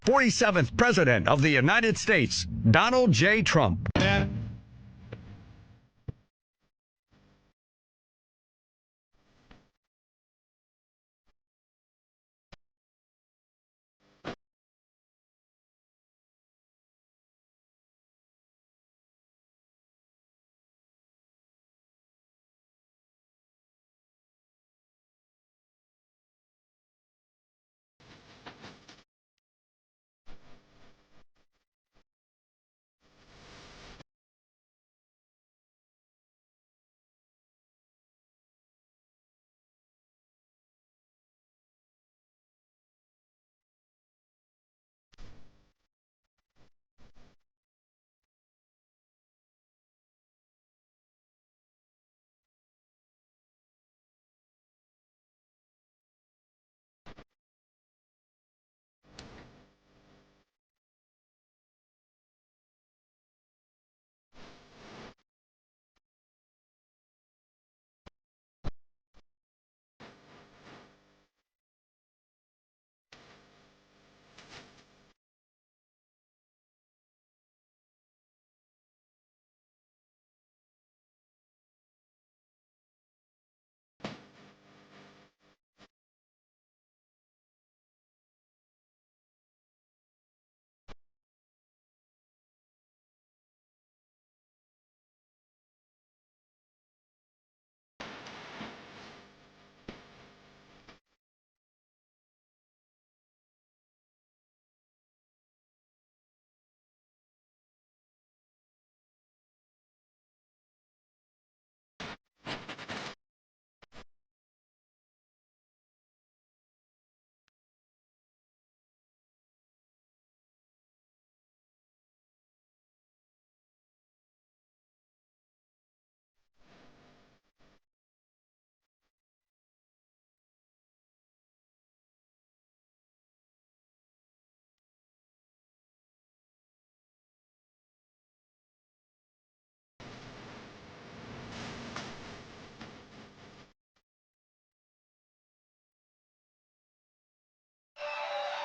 47th President of the United States, Donald J. Trump.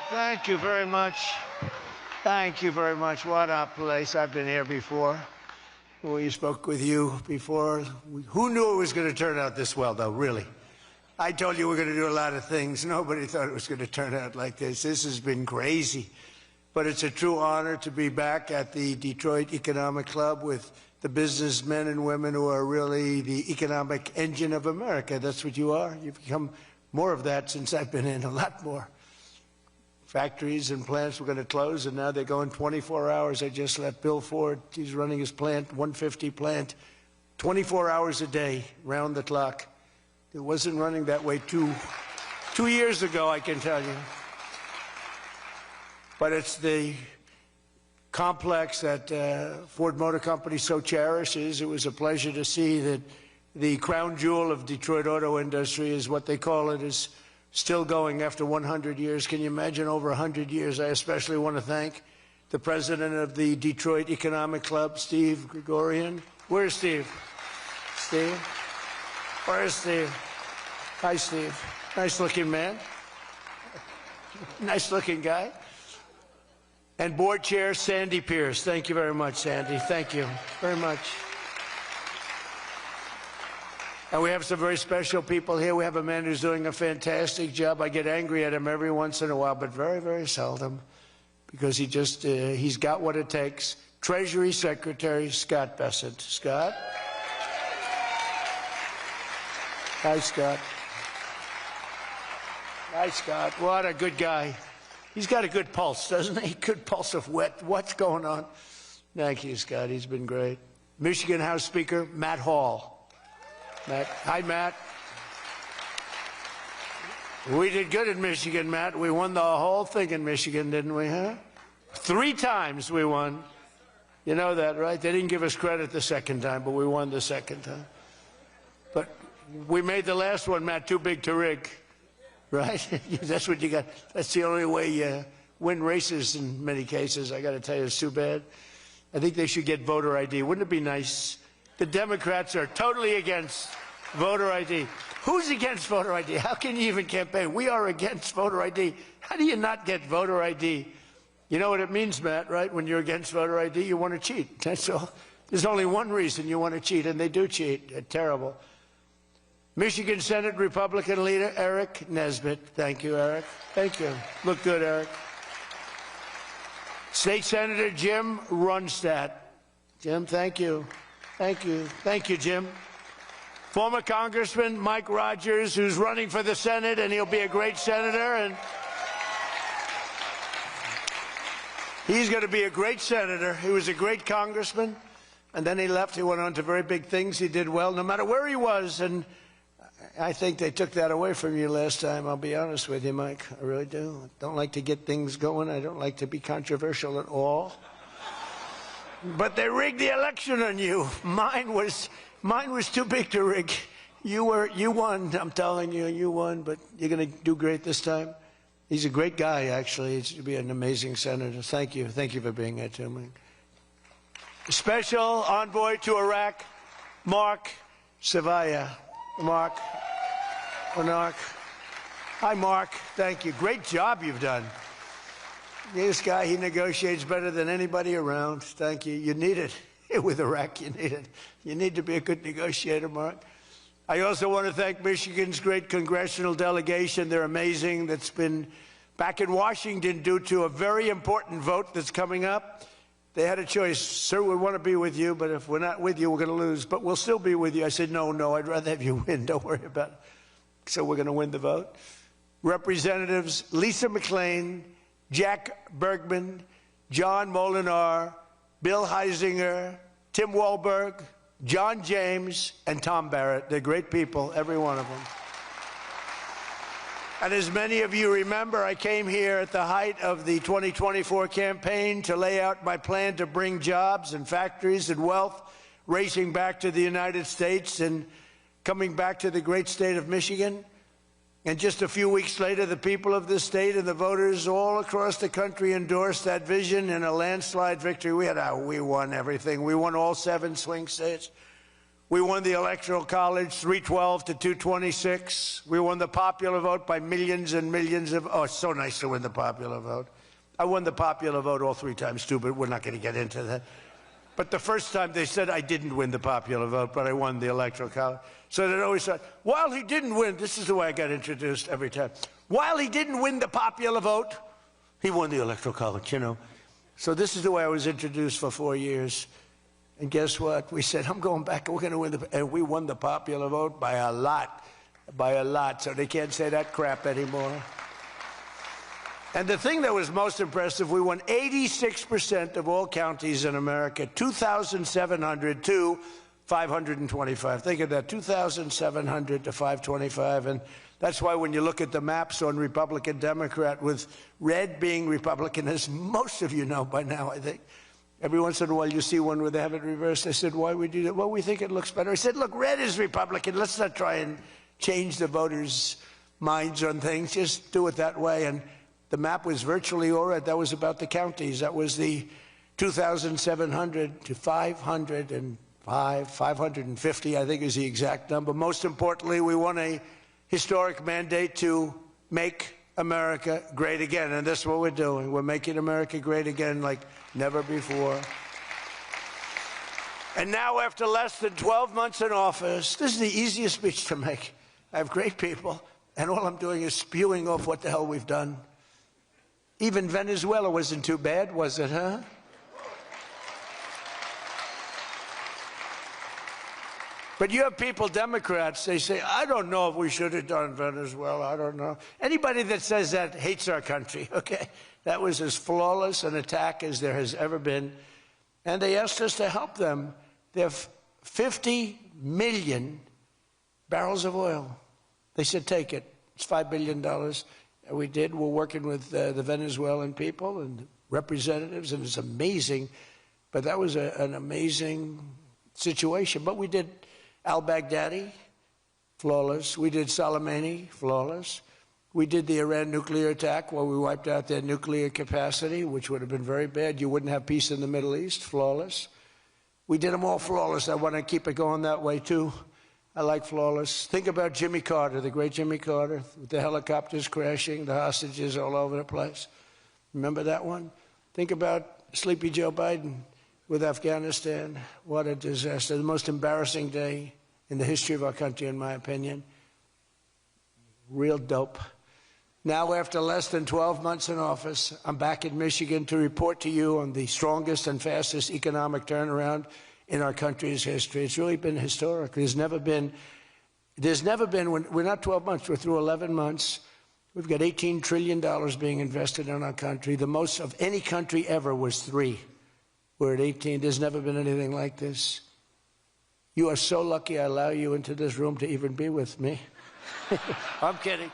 Thank you very much. Thank you very much. What a place. I've been here before. We spoke with you before. Who knew it was going to turn out this well, though, really? I told you we're going to do a lot of things. Nobody thought it was going to turn out like this. This has been crazy. But it's a true honor to be back at the Detroit Economic Club with the businessmen and women who are really the economic engine of America. That's what you are. You've become more of that since I've been in, a lot more. Factories and plants were going to close, and now they're going 24 hours. I just left Bill Ford. He's running his plant, 150 plant, 24 hours a day, round the clock. It wasn't running that way two years ago, I can tell you. But it's the complex that Ford Motor Company so cherishes. It was a pleasure to see that the crown jewel of Detroit auto industry is what they call it, is still going after 100 years. Can you imagine over 100 years? I especially want to thank the president of the Detroit Economic Club, Steve Gregorian. Where's Steve? Steve? Where's Steve? Hi, Steve. Nice-looking man. Nice-looking guy. And board chair Sandy Pierce. Thank you very much, Sandy. Thank you very much. And we have some very special people here. We have a man who's doing a fantastic job. I get angry at him every once in a while, but very, very seldom, because he's got what it takes. Treasury Secretary Scott Bessent. Scott? Hi, Scott. Hi, Scott. What a good guy. He's got a good pulse, doesn't he? Good pulse of what's going on. Thank you, Scott. He's been great. Michigan House Speaker Matt Hall. Matt. Hi, Matt. We did good in Michigan, Matt. We won the whole thing in Michigan, didn't we, huh? 3 times we won. You know that, right? They didn't give us credit the second time, but we won the second time. But we made the last one, Matt, too big to rig, right? That's what you got. That's the only way you win races in many cases. I got to tell you, it's too bad. I think they should get voter ID. Wouldn't it be nice? The Democrats are totally against voter ID. Who's against voter ID? How can you even campaign? We are against voter ID. How do you not get voter ID You know what it means, Matt, right? When you're against voter ID, you want to cheat. That's all. There's only one reason you want to cheat, and they do cheat. It's terrible. Michigan Senate Republican leader Eric Nesbitt. Thank you, Eric. Thank you. Look good, Eric. State Senator Jim Runstad. Jim, thank you. Thank you. Thank you, Jim. Former Congressman Mike Rogers, who's running for the Senate, and he'll be a great senator. And he's going to be a great senator. He was a great congressman, and then he left. He went on to very big things. He did well, no matter where he was. And I think they took that away from you last time. I'll be honest with you, Mike. I really do. I don't like to get things going. I don't like to be controversial at all. But they rigged the election on you. Mine was too big to rig. You won. I'm telling you, you won. But you're going to do great this time. He's a great guy, actually. He's going to be an amazing senator. Thank you. Thank you for being here, too, Mike. Special envoy to Iraq, Mark Savaya. Mark. Hi, Mark. Thank you. Great job you've done. This guy, he negotiates better than anybody around. Thank you. You need it. With Iraq, you need it. You need to be a good negotiator, Mark. I also want to thank Michigan's great congressional delegation. They're amazing. That's been back in Washington due to a very important vote that's coming up. They had a choice. Sir, we want to be with you, but if we're not with you, we're going to lose. But we'll still be with you. I said, no, I'd rather have you win. Don't worry about it. So we're going to win the vote. Representatives Lisa McClain, Jack Bergman, John Molinar, Bill Heisinger, Tim Walberg, John James, and Tom Barrett. They're great people, every one of them. And as many of you remember, I came here at the height of the 2024 campaign to lay out my plan to bring jobs and factories and wealth racing back to the United States and coming back to the great state of Michigan. And just a few weeks later, the people of this state and the voters all across the country endorsed that vision in a landslide victory. We won everything. We won all 7 swing states. We won the Electoral College 312 to 226. We won the popular vote by millions and millions of... Oh, it's so nice to win the popular vote. I won the popular vote all 3 times, too, but we're not going to get into that. But the first time they said I didn't win the popular vote, but I won the Electoral College. So they always said, while he didn't win, this is the way I got introduced every time. While he didn't win the popular vote, he won the Electoral College, you know. So this is the way I was introduced for 4 years. And guess what? We said, I'm going back, we're going to win and we won the popular vote by a lot. So they can't say that crap anymore. And the thing that was most impressive, we won 86% of all counties in America, 2,700 to 525. Think of that, 2,700 to 525. And that's why when you look at the maps on Republican, Democrat, with red being Republican, as most of you know by now, I think, every once in a while you see one where they have it reversed. I said, why would you do that? Well, we think it looks better. I said, look, red is Republican. Let's not try and change the voters' minds on things. Just do it that way. And the map was virtually all red. That was about the counties. That was the 2,700 to 550, I think is the exact number. Most importantly, we won a historic mandate to make America great again. And that's what we're doing. We're making America great again like never before. And now, after less than 12 months in office, this is the easiest speech to make. I have great people, and all I'm doing is spewing off what the hell we've done. Even Venezuela wasn't too bad, was it, huh? But you have people, Democrats, they say, I don't know if we should have done Venezuela, I don't know. Anybody that says that hates our country, okay? That was as flawless an attack as there has ever been. And they asked us to help them. They have 50 million barrels of oil. They said, take it. It's $5 billion. And we did. We're working with the Venezuelan people and representatives, and it's amazing. But that was an amazing situation. But we did al-Baghdadi, flawless. We did Soleimani, flawless. We did the Iran nuclear attack where we wiped out their nuclear capacity, which would have been very bad. You wouldn't have peace in the Middle East, flawless. We did them all flawless. I want to keep it going that way, too. I like flawless. Think about Jimmy Carter, the great Jimmy Carter, with the helicopters crashing, the hostages all over the place. Remember that one? Think about Sleepy Joe Biden with Afghanistan. What a disaster. The most embarrassing day in the history of our country, in my opinion. Real dope. Now, after less than 12 months in office, I'm back in Michigan to report to you on the strongest and fastest economic turnaround in our country's history. It's really been historic. There's never been, we're not 12 months, we're through 11 months. We've got $18 trillion being invested in our country. The most of any country ever was 3. We're at 18. There's never been anything like this. You are so lucky I allow you into this room to even be with me. I'm kidding.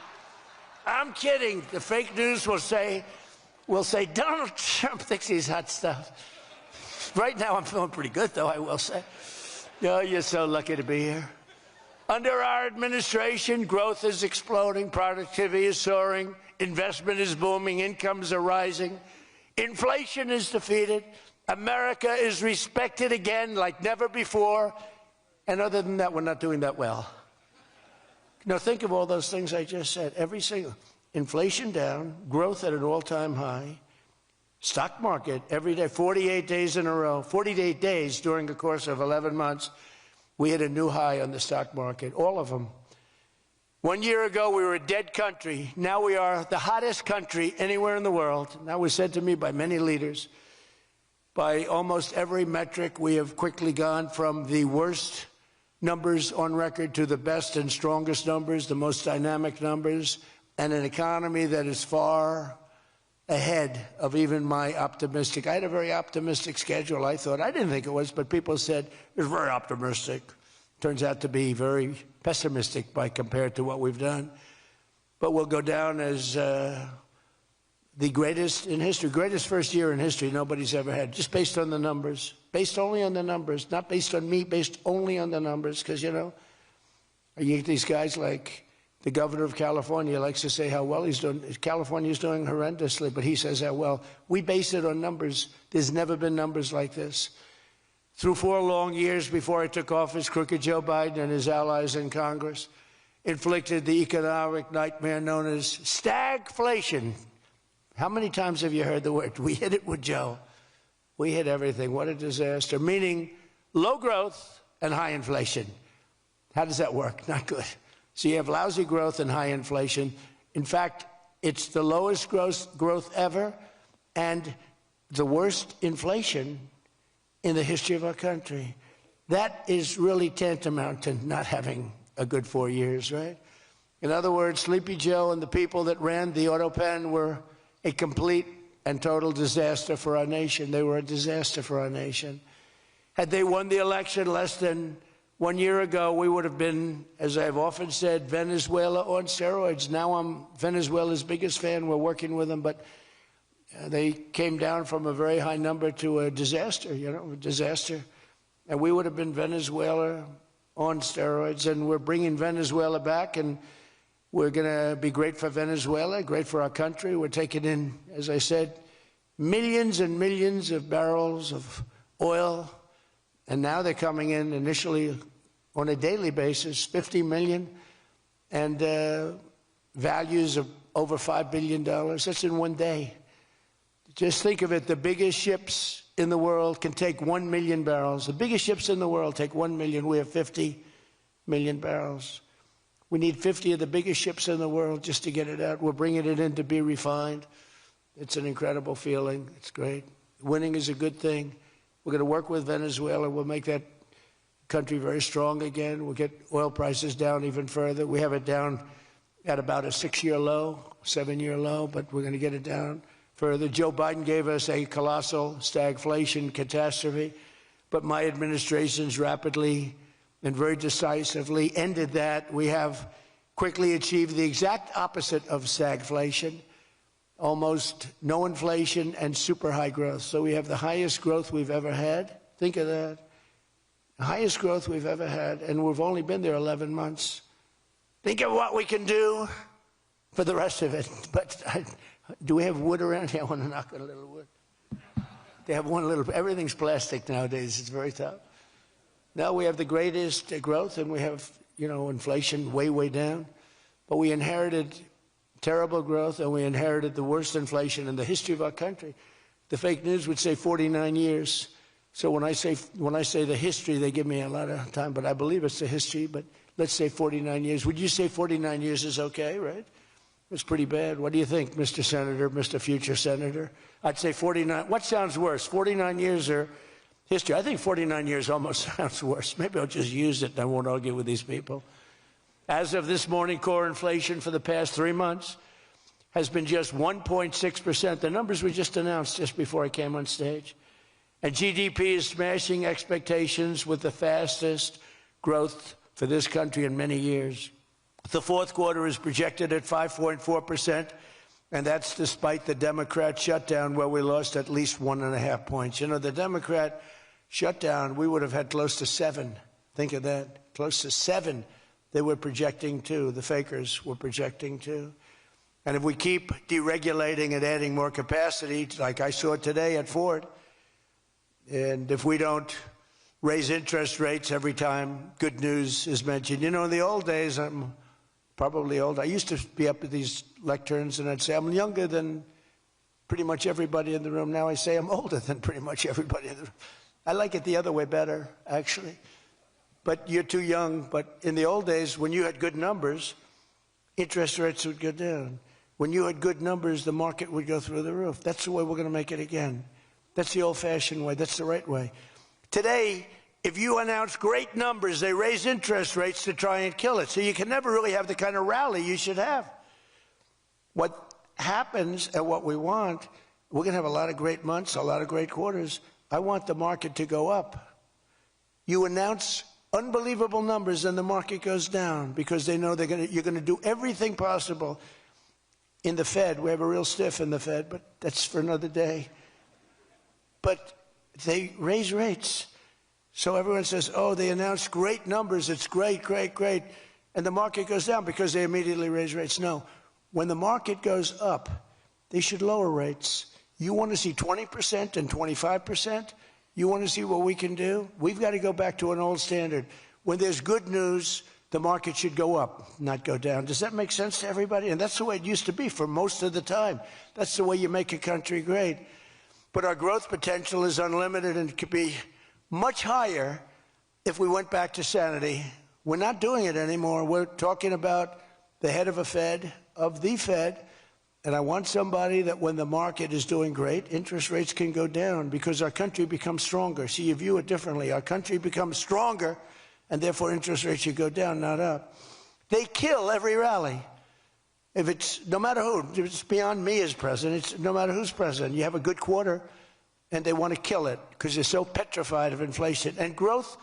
I'm kidding. The fake news will say Donald Trump thinks he's hot stuff. Right now I'm feeling pretty good, though, I will say. Oh, you're so lucky to be here. Under our administration, growth is exploding, productivity is soaring, investment is booming, incomes are rising, inflation is defeated, America is respected again like never before, and other than that, we're not doing that well. Now, think of all those things I just said. Every single, inflation down, growth at an all-time high, stock market every day, 48 days in a row, 48 days during the course of 11 months, we hit a new high on the stock market, all of them. 1 year ago, we were a dead country. Now we are the hottest country anywhere in the world. That was said to me by many leaders. By almost every metric, we have quickly gone from the worst numbers on record to the best and strongest numbers, the most dynamic numbers, and an economy that is far ahead of even my optimistic. I had a very optimistic schedule, I thought. I didn't think it was, but people said it was very optimistic. Turns out to be very pessimistic by compared to what we've done. But we'll go down as the greatest in history, greatest first year in history nobody's ever had, just based on the numbers, based only on the numbers, not based on me, based only on the numbers, because, you know, you get these guys like the governor of California likes to say how well he's doing. California's doing horrendously, but he says how well. We base it on numbers. There's never been numbers like this. Through 4 long years before I took office, crooked Joe Biden and his allies in Congress inflicted the economic nightmare known as stagflation. How many times have you heard the word? We hit it with Joe. We hit everything. What a disaster. Meaning low growth and high inflation. How does that work? Not good. So you have lousy growth and high inflation. In fact, it's the lowest growth ever and the worst inflation in the history of our country. That is really tantamount to not having a good 4 years, right? In other words, Sleepy Joe and the people that ran the auto pen were a complete and total disaster for our nation. They were a disaster for our nation. Had they won the election less than 1 year ago, we would have been, as I've often said, Venezuela on steroids. Now I'm Venezuela's biggest fan. We're working with them, but they came down from a very high number to a disaster, you know, a disaster. And we would have been Venezuela on steroids, and we're bringing Venezuela back, and we're going to be great for Venezuela, great for our country. We're taking in, as I said, millions and millions of barrels of oil, and now they're coming in initially on a daily basis, 50 million, and values of over $5 billion. That's in 1 day. Just think of it, the biggest ships in the world can take 1 million barrels. The biggest ships in the world take 1 million. We have 50 million barrels. We need 50 of the biggest ships in the world just to get it out. We're bringing it in to be refined. It's an incredible feeling. It's great. Winning is a good thing. We're going to work with Venezuela. We'll make that country very strong again. We'll get oil prices down even further. We have it down at about a 6-year low, 7-year low, but we're going to get it down further. Joe Biden gave us a colossal stagflation catastrophe, but my administration's rapidly and very decisively ended that. We have quickly achieved the exact opposite of stagflation, almost no inflation and super high growth. So we have the highest growth we've ever had. Think of that. The highest growth we've ever had, and we've only been there 11 months. Think of what we can do for the rest of it. But do we have wood around here? I want to knock on a little wood. They have one little, everything's plastic nowadays. It's very tough. Now we have the greatest growth, and we have, you know, inflation way, way down. But we inherited terrible growth, and we inherited the worst inflation in the history of our country. The fake news would say 49 years. So when I say the history, they give me a lot of time, but I believe it's the history, but let's say 49 years. Would you say 49 years is okay, right? It's pretty bad. What do you think, Mr. Senator, Mr. Future Senator? I'd say 49. What sounds worse, 49 years or history? I think 49 years almost sounds worse. Maybe I'll just use it and I won't argue with these people. As of this morning, core inflation for the past 3 months has been just 1.6%. The numbers we just announced just before I came on stage. And GDP is smashing expectations with the fastest growth for this country in many years. The fourth quarter is projected at 5.4%, and that's despite the Democrat shutdown where we lost at least 1.5 points. You know, the Democrat shutdown, we would have had close to 7. Think of that, close to 7. They were projecting to, the fakers were projecting to. And if we keep deregulating and adding more capacity, like I saw today at Ford, and if we don't raise interest rates every time good news is mentioned. You know, in the old days, I'm probably old, I used to be up at these lecterns and I'd say, I'm younger than pretty much everybody in the room. Now I say I'm older than pretty much everybody in the room. I like it the other way better, actually. But you're too young. But in the old days, when you had good numbers, interest rates would go down. When you had good numbers, the market would go through the roof. That's the way we're going to make it again. That's the old-fashioned way. That's the right way. Today, if you announce great numbers, they raise interest rates to try and kill it. So you can never really have the kind of rally you should have. What happens and what we want, we're going to have a lot of great months, a lot of great quarters. I want the market to go up. You announce unbelievable numbers and the market goes down because they know you're going to do everything possible. In the Fed, we have a real stiff in the Fed, but that's for another day. But they raise rates. So everyone says, oh, they announced great numbers. It's great, great, great. And the market goes down because they immediately raise rates. No. When the market goes up, they should lower rates. You want to see 20% and 25%? You want to see what we can do? We've got to go back to an old standard. When there's good news, the market should go up, not go down. Does that make sense to everybody? And that's the way it used to be for most of the time. That's the way you make a country great. But our growth potential is unlimited and could be much higher if we went back to sanity. We're not doing it anymore. We're talking about the head of the Fed, and I want somebody that when the market is doing great, interest rates can go down because our country becomes stronger. See, you view it differently. Our country becomes stronger, and therefore interest rates should go down, not up. They kill every rally. If it's, no matter who, if it's beyond me as president, it's no matter who's president. You have a good quarter, and they want to kill it because they're so petrified of inflation. And growth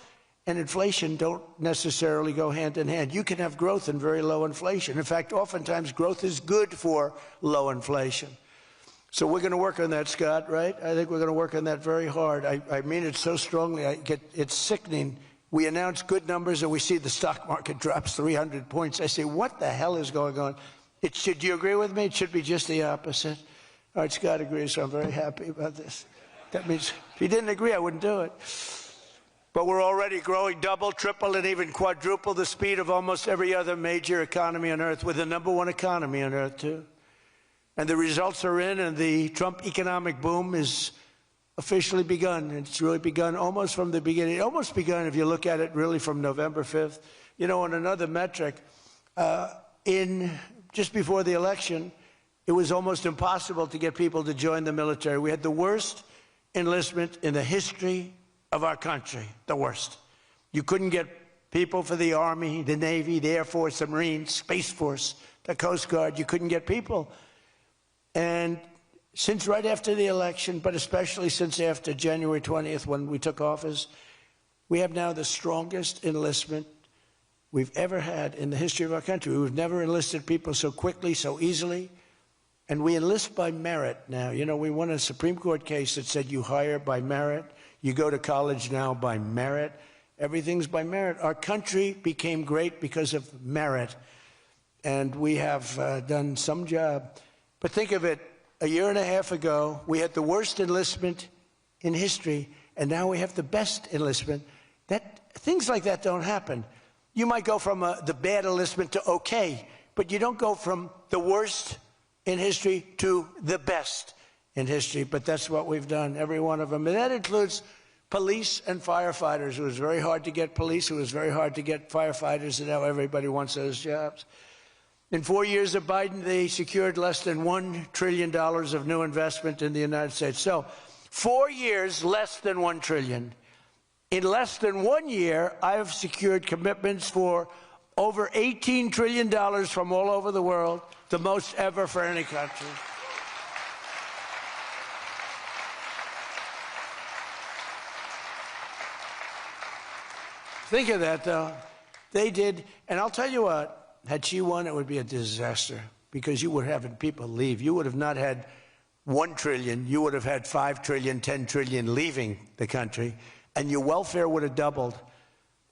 and inflation don't necessarily go hand in hand. You can have growth and very low inflation. In fact, oftentimes growth is good for low inflation. So we're going to work on that, Scott, right? I think we're going to work on that very hard. I mean it so strongly. It's sickening. We announce good numbers, and we see the stock market drops 300 points. I say, what the hell is going on? Do you agree with me? It should be just the opposite. All right, Scott agrees, so I'm very happy about this. That means if he didn't agree, I wouldn't do it. But we're already growing double, triple, and even quadruple the speed of almost every other major economy on Earth. We're the #1 economy on Earth, too. And the results are in, and the Trump economic boom is officially begun. It's really begun almost from the beginning. It almost begun, if you look at it, really from November 5th. You know, on another metric, just before the election, it was almost impossible to get people to join the military. We had the worst enlistment in the history of our country, the worst. You couldn't get people for the Army, the Navy, the Air Force, the Marines, Space Force, the Coast Guard. You couldn't get people. And since right after the election, but especially since after January 20th when we took office, we have now the strongest enlistment we've ever had in the history of our country. We've never enlisted people so quickly, so easily. And we enlist by merit now. You know, we won a Supreme Court case that said you hire by merit. You go to college now by merit. Everything's by merit. Our country became great because of merit. And we have done some job. But think of it, a year and a half ago, we had the worst enlistment in history, and now we have the best enlistment. Things like that don't happen. You might go from the bad enlistment to okay, but you don't go from the worst in history to the best in history, but that's what we've done, every one of them. And that includes police and firefighters. It was very hard to get police. It was very hard to get firefighters, and now everybody wants those jobs. In 4 years of Biden, they secured less than $1 trillion of new investment in the United States. So 4 years, less than $1 trillion. In less than 1 year, I have secured commitments for over $18 trillion from all over the world, the most ever for any country. Think of that, though. They did, and I'll tell you what, had she won, it would be a disaster, because you would have had people leave. You would have not had $1 trillion. You would have had $5 trillion, $10 trillion leaving the country, and your welfare would have doubled.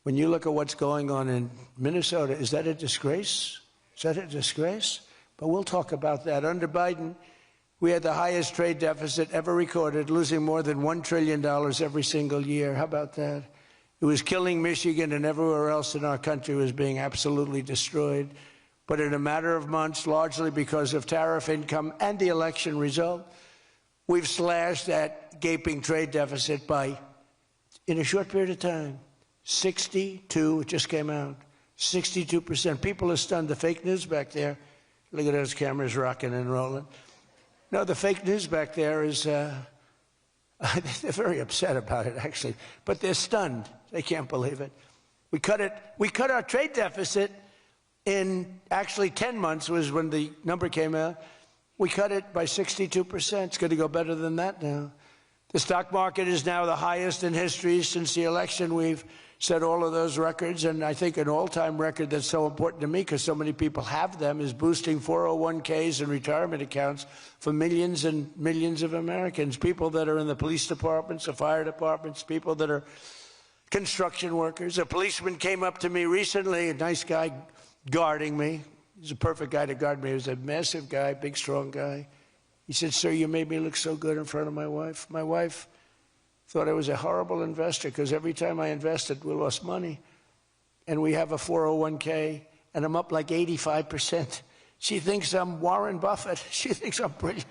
When you look at what's going on in Minnesota, is that a disgrace? Is that a disgrace? But we'll talk about that. Under Biden, we had the highest trade deficit ever recorded, losing more than $1 trillion every single year. How about that? It was killing Michigan, and everywhere else in our country was being absolutely destroyed. But in a matter of months, largely because of tariff income and the election result, we've slashed that gaping trade deficit by, in a short period of time, 62, it just came out, 62%. People are stunned. The fake news back there, look at those cameras rocking and rolling. No, the fake news back there is, they're very upset about it, actually, but they're stunned. They can't believe it. We cut our trade deficit in actually 10 months was when the number came out. We cut it by 62%. It's going to go better than that now. The stock market is now the highest in history since the election. We've set all of those records, and I think an all-time record that's so important to me because so many people have them is boosting 401ks and retirement accounts for millions and millions of Americans, people that are in the police departments, the fire departments, people that are construction workers. A policeman came up to me recently, a nice guy guarding me. He's a perfect guy to guard me. He was a massive guy, big, strong guy. He said, "Sir, you made me look so good in front of my wife. My wife thought I was a horrible investor because every time I invested, we lost money. And we have a 401k, and I'm up like 85%. She thinks I'm Warren Buffett. She thinks I'm brilliant.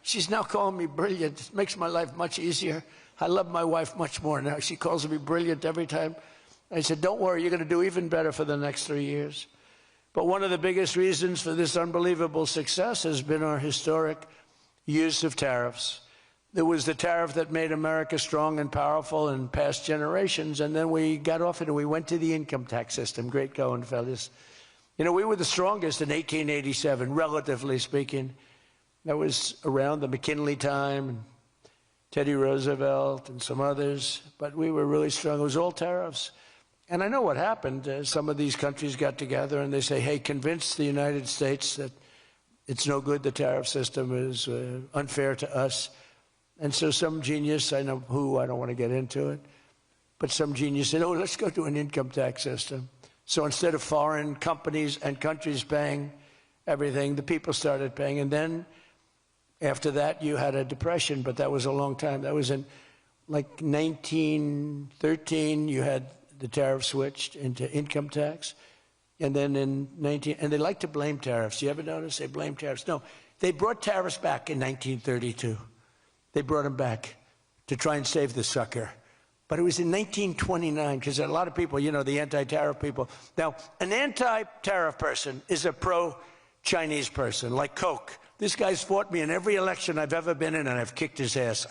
She's now calling me brilliant. It makes my life much easier. I love my wife much more now. She calls me brilliant every time. I said, don't worry, you're going to do even better for the next 3 years. But one of the biggest reasons for this unbelievable success has been our historic use of tariffs. There was the tariff that made America strong and powerful in past generations, and then we got off it and we went to the income tax system. Great going, fellas. You know, we were the strongest in 1887, relatively speaking. That was around the McKinley time, and Teddy Roosevelt and some others, but we were really strong. It was all tariffs. And I know what happened. Some of these countries got together and they say, hey, convince the United States that it's no good, the tariff system is unfair to us. And so some genius, I know who, I don't want to get into it, but some genius said, oh, let's go to an income tax system. So instead of foreign companies and countries paying everything, the people started paying. And then after that, you had a depression, but that was a long time. That was in like 1913, you had the tariff switched into income tax. And then in and they like to blame tariffs. You ever notice they blame tariffs? No, they brought tariffs back in 1932. They brought them back to try and save the sucker. But it was in 1929, because a lot of people, you know, the anti-tariff people. Now, an anti-tariff person is a pro-Chinese person, like Coke. This guy's fought me in every election I've ever been in, and I've kicked his ass.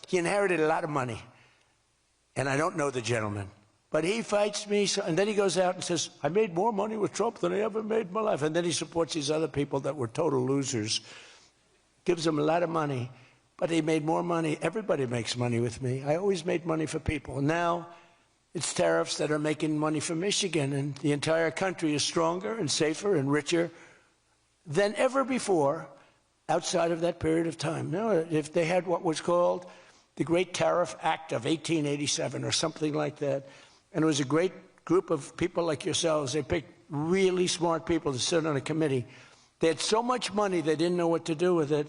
He inherited a lot of money, and I don't know the gentleman. But he fights me, and then he goes out and says, I made more money with Trump than I ever made in my life. And then he supports these other people that were total losers, gives them a lot of money. But he made more money. Everybody makes money with me. I always made money for people. And now it's tariffs that are making money for Michigan, and the entire country is stronger and safer and richer than ever before outside of that period of time. Now, if they had what was called the Great Tariff Act of 1887 or something like that, and it was a great group of people like yourselves. They picked really smart people to sit on a committee. They had so much money they didn't know what to do with it,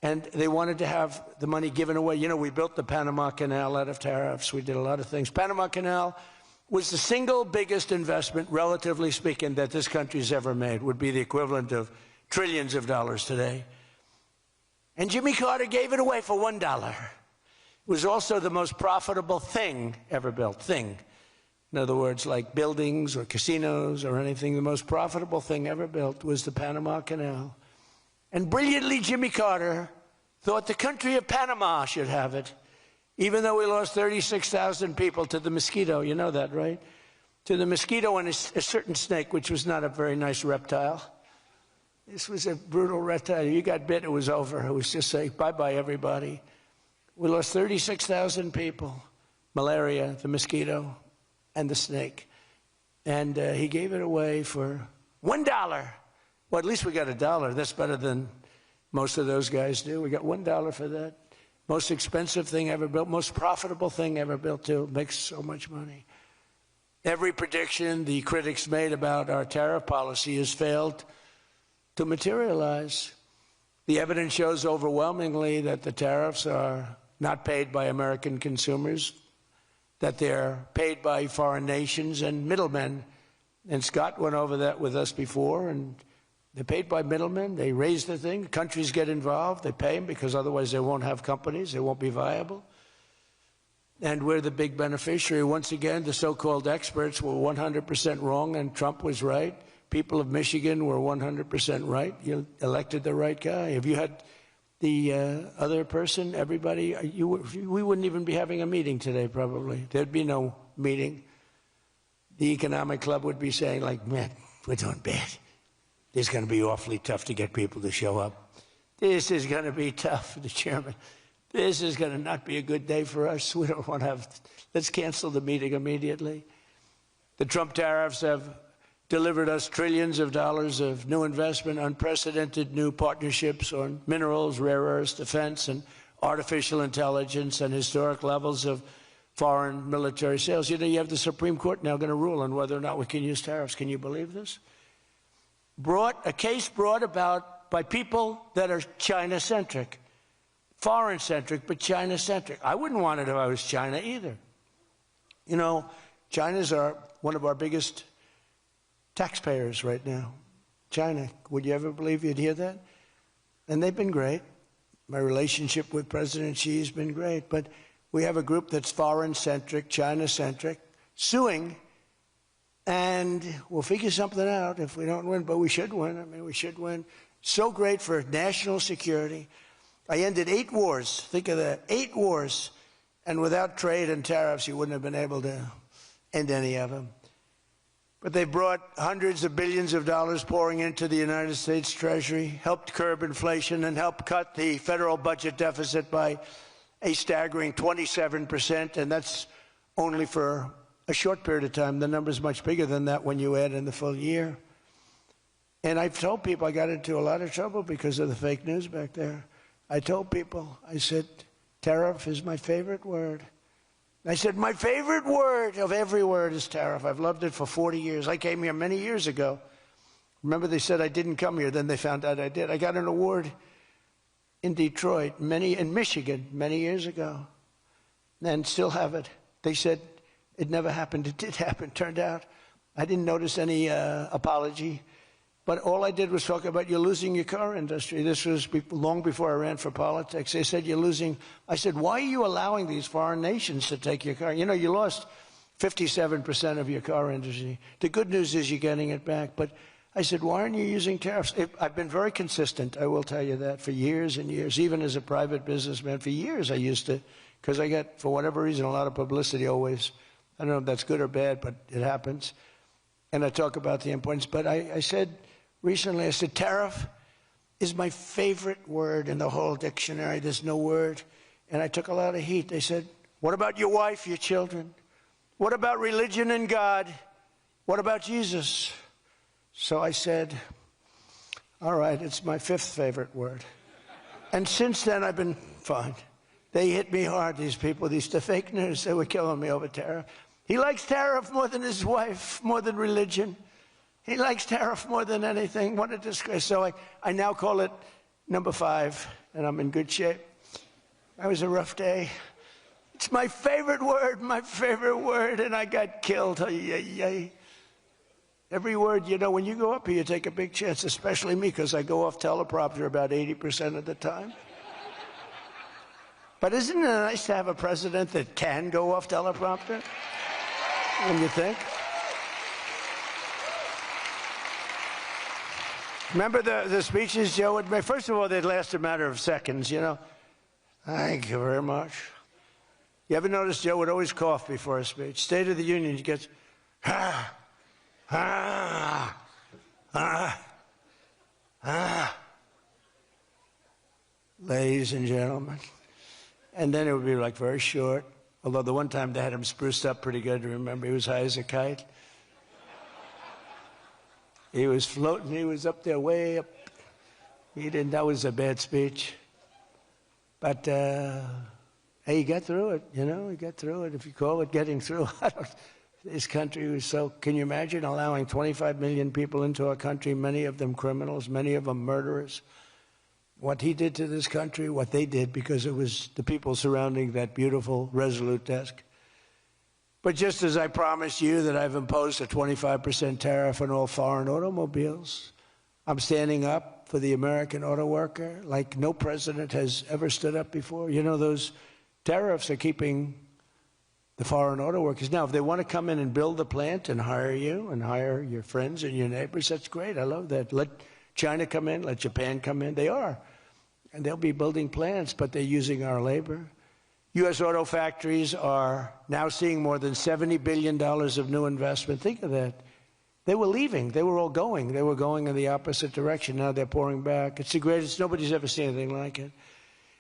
and they wanted to have the money given away. You know, we built the Panama Canal out of tariffs. We did a lot of things. Panama Canal was the single biggest investment, relatively speaking, that this country's ever made. Would be the equivalent of trillions of dollars today. And Jimmy Carter gave it away for $1. It was also the most profitable thing ever built. Thing. In other words, like buildings or casinos or anything, the most profitable thing ever built was the Panama Canal. And brilliantly, Jimmy Carter thought the country of Panama should have it, even though we lost 36,000 people to the mosquito. You know that, right? To the mosquito and a certain snake, which was not a very nice reptile. This was a brutal reptile. You got bit, it was over. It was just like, bye-bye, everybody. We lost 36,000 people. Malaria, the mosquito, and the snake. And he gave it away for $1. Well, at least we got $1. That's better than most of those guys do. We got $1 for that. Most expensive thing ever built, most profitable thing ever built, too. Makes so much money. Every prediction the critics made about our tariff policy has failed to materialize. The evidence shows overwhelmingly that the tariffs are not paid by American consumers, that they're paid by foreign nations and middlemen. And Scott went over that with us before, and they're paid by middlemen. They raise the thing. Countries get involved. They pay them because otherwise they won't have companies. They won't be viable. And we're the big beneficiary. Once again, the so-called experts were 100% wrong, and Trump was right. People of Michigan were 100% right. You elected the right guy. If you had the other person, everybody, we wouldn't even be having a meeting today, probably. There'd be no meeting. The Economic Club would be saying, like, man, we're doing bad. This is going to be awfully tough to get people to show up. This is going to be tough, the chairman. This is going to not be a good day for us. We don't want to have, let's cancel the meeting immediately. The Trump tariffs have delivered us trillions of dollars of new investment, unprecedented new partnerships on minerals, rare earths, defense, and artificial intelligence, and historic levels of foreign military sales. You know, you have the Supreme Court now going to rule on whether or not we can use tariffs. Can you believe this? A case brought about by people that are China-centric. Foreign-centric, but China-centric. I wouldn't want it if I was China either. You know, China's one of our biggest taxpayers right now. China. Would you ever believe you'd hear that? And they've been great. My relationship with President Xi has been great. But we have a group that's foreign-centric, China-centric, suing, and we'll figure something out if we don't win. But we should win. I mean, we should win. So great for national security. I ended 8 wars. Think of that. 8 wars. And without trade and tariffs, you wouldn't have been able to end any of them. But they brought hundreds of billions of dollars pouring into the United States Treasury, helped curb inflation, and helped cut the federal budget deficit by a staggering 27%. And that's only for a short period of time. The number's much bigger than that when you add in the full year. And I've told people I got into a lot of trouble because of the fake news back there. I told people, I said, tariff is my favorite word. I said, my favorite word of every word is tariff. I've loved it for 40 years. I came here many years ago. Remember, they said I didn't come here. Then they found out I did. I got an award in Detroit, in Michigan, many years ago, and still have it. They said it never happened. It did happen, turned out. I didn't notice any apology. But all I did was talk about you're losing your car industry. This was long before I ran for politics. They said you're losing. I said, why are you allowing these foreign nations to take your car? You know, you lost 57% of your car industry. The good news is you're getting it back. But I said, why aren't you using tariffs? I've been very consistent, I will tell you that, for years and years. Even as a private businessman, for years I used to, because I get, for whatever reason, a lot of publicity always. I don't know if that's good or bad, but it happens. And I talk about the importance. But I said, recently, I said, tariff is my favorite word in the whole dictionary. There's no word. And I took a lot of heat. They said, what about your wife, your children? What about religion and God? What about Jesus? So I said, all right, it's my 5th favorite word. And since then, I've been fine. They hit me hard, these people, the fake news. They were killing me over tariff. He likes tariff more than his wife, more than religion. He likes tariff more than anything. What a disgrace. So I now call it number 5, and I'm in good shape. That was a rough day. It's my favorite word, and I got killed. Every word, you know, when you go up here, you take a big chance, especially me, because I go off teleprompter about 80% of the time. But isn't it nice to have a president that can go off teleprompter? When you think? Remember the speeches Joe would make? First of all, they'd last a matter of seconds, you know. Thank you very much. You ever notice Joe would always cough before a speech? State of the Union, he gets, ah, ah, ah, ah. Ladies and gentlemen. And then it would be like very short. Although the one time they had him spruced up pretty good, remember, he was high as a kite. He was floating, he was up there way up. That was a bad speech. But, hey, he got through it, you know, he got through it. If you call it getting through, this country was so, can you imagine allowing 25 million people into our country, many of them criminals, many of them murderers? What he did to this country, what they did, because it was the people surrounding that beautiful, resolute desk. But just as I promised you that I've imposed a 25% tariff on all foreign automobiles, I'm standing up for the American auto worker like no president has ever stood up before. You know, those tariffs are keeping the foreign auto workers. Now, if they want to come in and build a plant and hire you and hire your friends and your neighbors, that's great. I love that. Let China come in, let Japan come in. They are. And they'll be building plants, but they're using our labor. U.S. auto factories are now seeing more than $70 billion of new investment. Think of that. They were leaving. They were all going. They were going in the opposite direction. Now they're pouring back. It's the greatest. Nobody's ever seen anything like it.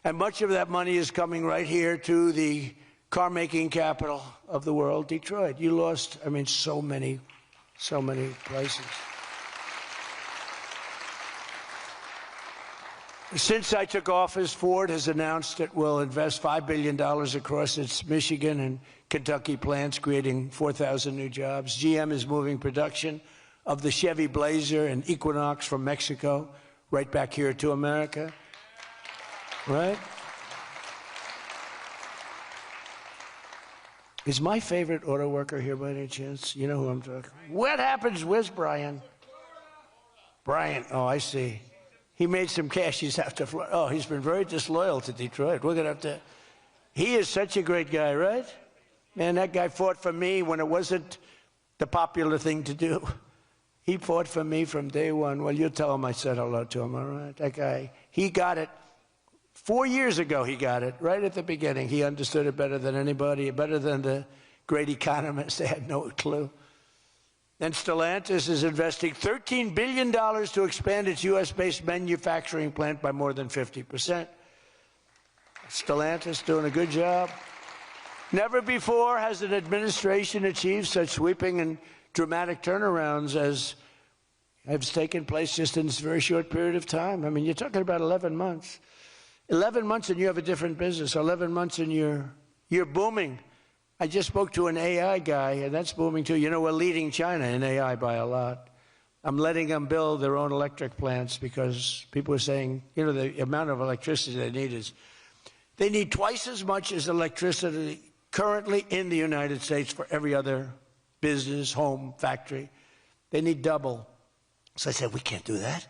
And much of that money is coming right here to the car-making capital of the world, Detroit. You lost, I mean, so many places. Since I took office, Ford has announced it will invest $5 billion across its Michigan and Kentucky plants, creating 4,000 new jobs. GM is moving production of the Chevy Blazer and Equinox from Mexico right back here to America. Right? Is my favorite auto worker here by any chance? You know who I'm talking about? What happens? Where's Brian? Brian, oh, I see. He made some cash. He's after Florida. Oh, he's been very disloyal to Detroit. We're going to have to. He is such a great guy, right? Man, that guy fought for me when it wasn't the popular thing to do. He fought for me from day one. Well, you tell him I said hello to him, all right? That guy, he got it. 4 years ago, he got it, right at the beginning. He understood it better than anybody, better than the great economists. They had no clue. And Stellantis is investing $13 billion to expand its U.S.-based manufacturing plant by more than 50%. Stellantis doing a good job. Never before has an administration achieved such sweeping and dramatic turnarounds as has taken place just in this very short period of time. I mean, you're talking about 11 months. 11 months and you have a different business. 11 months and you're booming. I just spoke to an AI guy, and that's booming too. You know, we're leading China in AI by a lot. I'm letting them build their own electric plants because people are saying, you know, the amount of electricity they need twice as much as electricity currently in the United States for every other business, home, factory. They need double. So I said, we can't do that.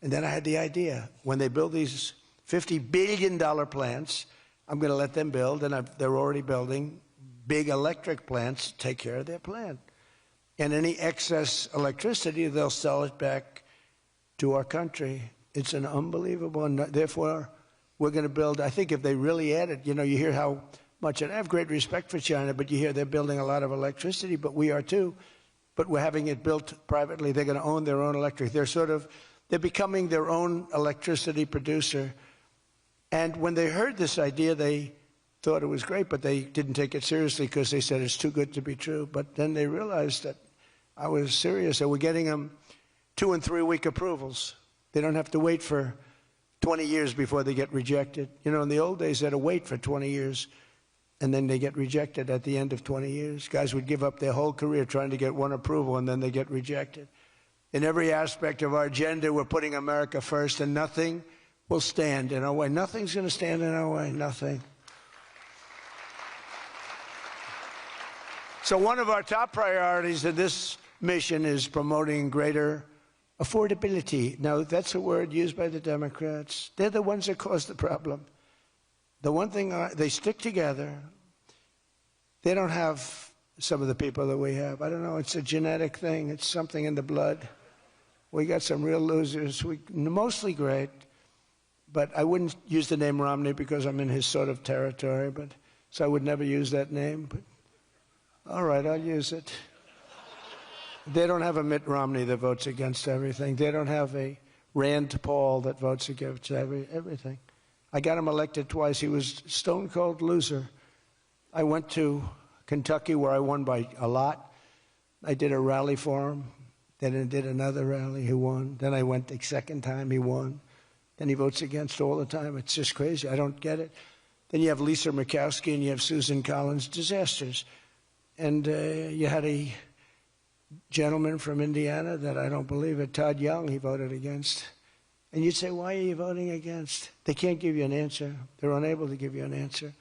And then I had the idea. When they build these $50 billion plants, I'm going to let them build, and they're already building big electric plants, take care of their plant. And any excess electricity, they'll sell it back to our country. It's an unbelievable, and therefore, we're going to build, I think if they really add it, you know, you hear how much, and I have great respect for China, but you hear they're building a lot of electricity, but we are too. But we're having it built privately. They're going to own their own electric. They're becoming their own electricity producer. And when they heard this idea, they thought it was great, but they didn't take it seriously because they said it's too good to be true. But then they realized that I was serious. So we're getting them 2- and 3-week approvals. They don't have to wait for 20 years before they get rejected. You know, in the old days, they had to wait for 20 years, and then they get rejected at the end of 20 years. Guys would give up their whole career trying to get one approval, and then they get rejected. In every aspect of our agenda, we're putting America first, and nothing will stand in our way. Nothing's going to stand in our way, nothing. So one of our top priorities in this mission is promoting greater affordability. Now, that's a word used by the Democrats. They're the ones that caused the problem. The one thing, they stick together. They don't have some of the people that we have. I don't know, it's a genetic thing. It's something in the blood. We got some real losers, mostly great, but I wouldn't use the name Romney because I'm in his sort of territory, so I would never use that name, but all right, I'll use it. They don't have a Mitt Romney that votes against everything. They don't have a Rand Paul that votes against everything. I got him elected twice. He was a stone-cold loser. I went to Kentucky where I won by a lot. I did a rally for him. Then I did another rally, he won. Then I went the second time, he won. Then he votes against all the time. It's just crazy. I don't get it. Then you have Lisa Murkowski and you have Susan Collins, disasters. And you had a gentleman from Indiana that I don't believe it, Todd Young, he voted against. And you'd say, why are you voting against? They can't give you an answer. They're unable to give you an answer.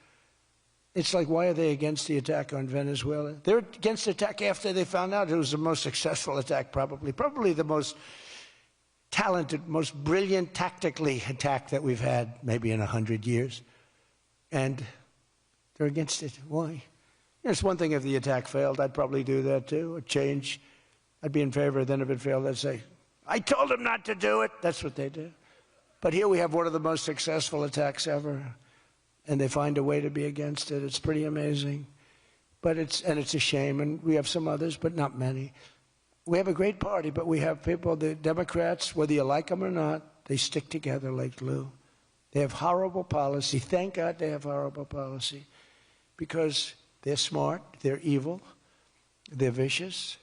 It's like, why are they against the attack on Venezuela? They're against the attack after they found out it was the most successful attack, probably the most talented, most brilliant tactically attack that we've had maybe in 100 years. And they're against it. Why? It's one thing if the attack failed. I'd probably do that too, a change. I'd be in favor. Then if it failed, I'd say, I told them not to do it. That's what they do. But here we have one of the most successful attacks ever. And they find a way to be against it. It's pretty amazing. But it's a shame. And we have some others, but not many. We have a great party, but we have people, the Democrats, whether you like them or not, they stick together like glue. They have horrible policy. Thank God they have horrible policy. Because they're smart, they're evil, they're vicious,